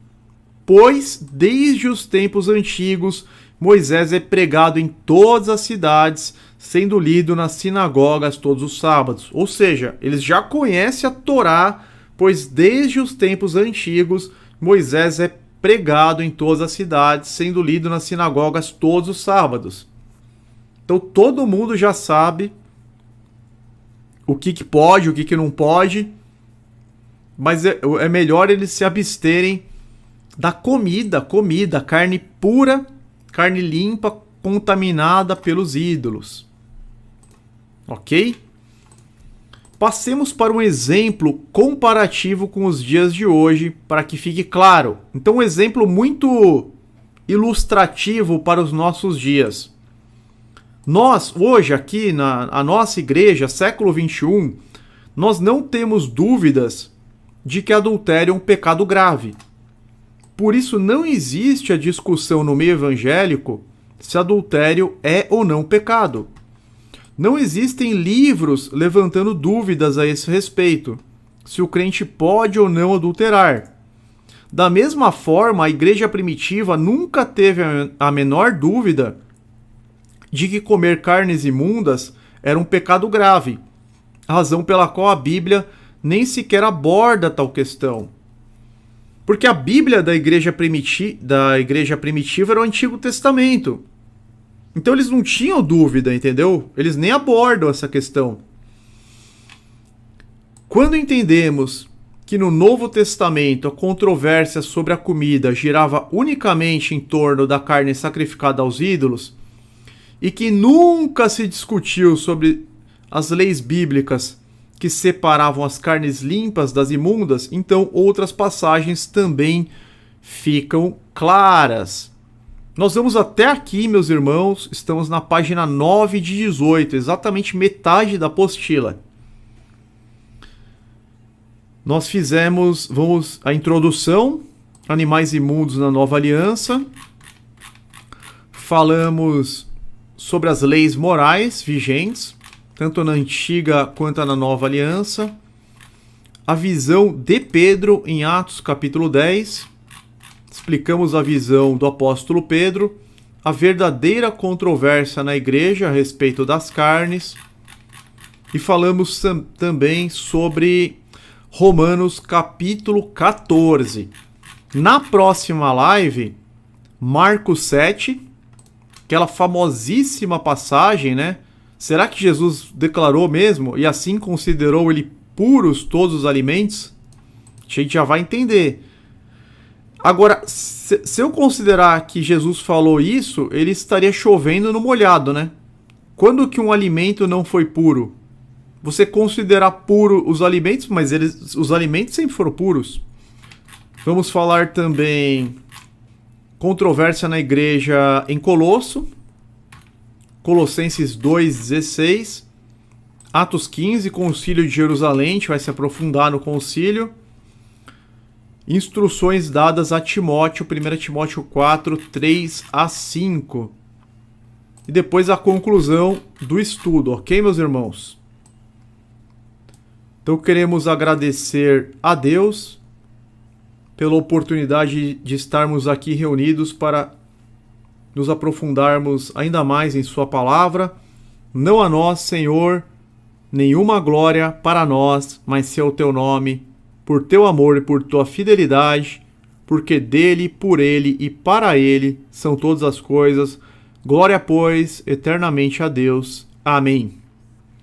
Pois, desde os tempos antigos, Moisés é pregado em todas as cidades, sendo lido nas sinagogas todos os sábados. Ou seja, eles já conhecem a Torá, pois desde os tempos antigos, Moisés é pregado em todas as cidades, sendo lido nas sinagogas todos os sábados. Então todo mundo já sabe o que pode, o que não pode, mas é melhor eles se absterem da comida, carne pura, carne limpa, contaminada pelos ídolos. Ok? Passemos para um exemplo comparativo com os dias de hoje, para que fique claro. Então, um exemplo muito ilustrativo para os nossos dias. Nós, hoje, aqui na nossa igreja, século XXI, nós não temos dúvidas de que adultério é um pecado grave. Por isso, não existe a discussão no meio evangélico se adultério é ou não pecado. Não existem livros levantando dúvidas a esse respeito, se o crente pode ou não adulterar. Da mesma forma, a igreja primitiva nunca teve a menor dúvida de que comer carnes imundas era um pecado grave, razão pela qual a Bíblia nem sequer aborda tal questão. Porque a Bíblia da igreja primitiva era o Antigo Testamento. Então eles não tinham dúvida, entendeu? Eles nem abordam essa questão. Quando entendemos que no Novo Testamento a controvérsia sobre a comida girava unicamente em torno da carne sacrificada aos ídolos, e que nunca se discutiu sobre as leis bíblicas que separavam as carnes limpas das imundas, então outras passagens também ficam claras. Nós vamos até aqui, meus irmãos, estamos na página 9 de 18, exatamente metade da apostila. Nós fizemos a introdução, animais imundos na Nova Aliança, falamos sobre as leis morais vigentes, tanto na Antiga quanto na Nova Aliança, a visão de Pedro em Atos capítulo 10, explicamos a visão do apóstolo Pedro, a verdadeira controvérsia na igreja a respeito das carnes, e falamos também sobre Romanos capítulo 14. Na próxima live, Marcos 7, aquela famosíssima passagem, né? Será que Jesus declarou mesmo e assim considerou ele puros todos os alimentos? A gente já vai entender. Agora, se eu considerar que Jesus falou isso, ele estaria chovendo no molhado, né? Quando que um alimento não foi puro? Você considerar puro os alimentos, mas os alimentos sempre foram puros. Vamos falar também Controvérsia na igreja em Colosso, Colossenses 2,16, Atos 15, Concílio de Jerusalém, a gente vai se aprofundar no concílio. Instruções dadas a Timóteo, 1 Timóteo 4, 3 a 5. E depois a conclusão do estudo, ok, meus irmãos? Então queremos agradecer a Deus pela oportunidade de estarmos aqui reunidos para nos aprofundarmos ainda mais em sua palavra. Não a nós, Senhor, nenhuma glória para nós, mas seu teu nome, por teu amor e por tua fidelidade, porque dele, por ele e para ele são todas as coisas. Glória, pois, eternamente a Deus. Amém.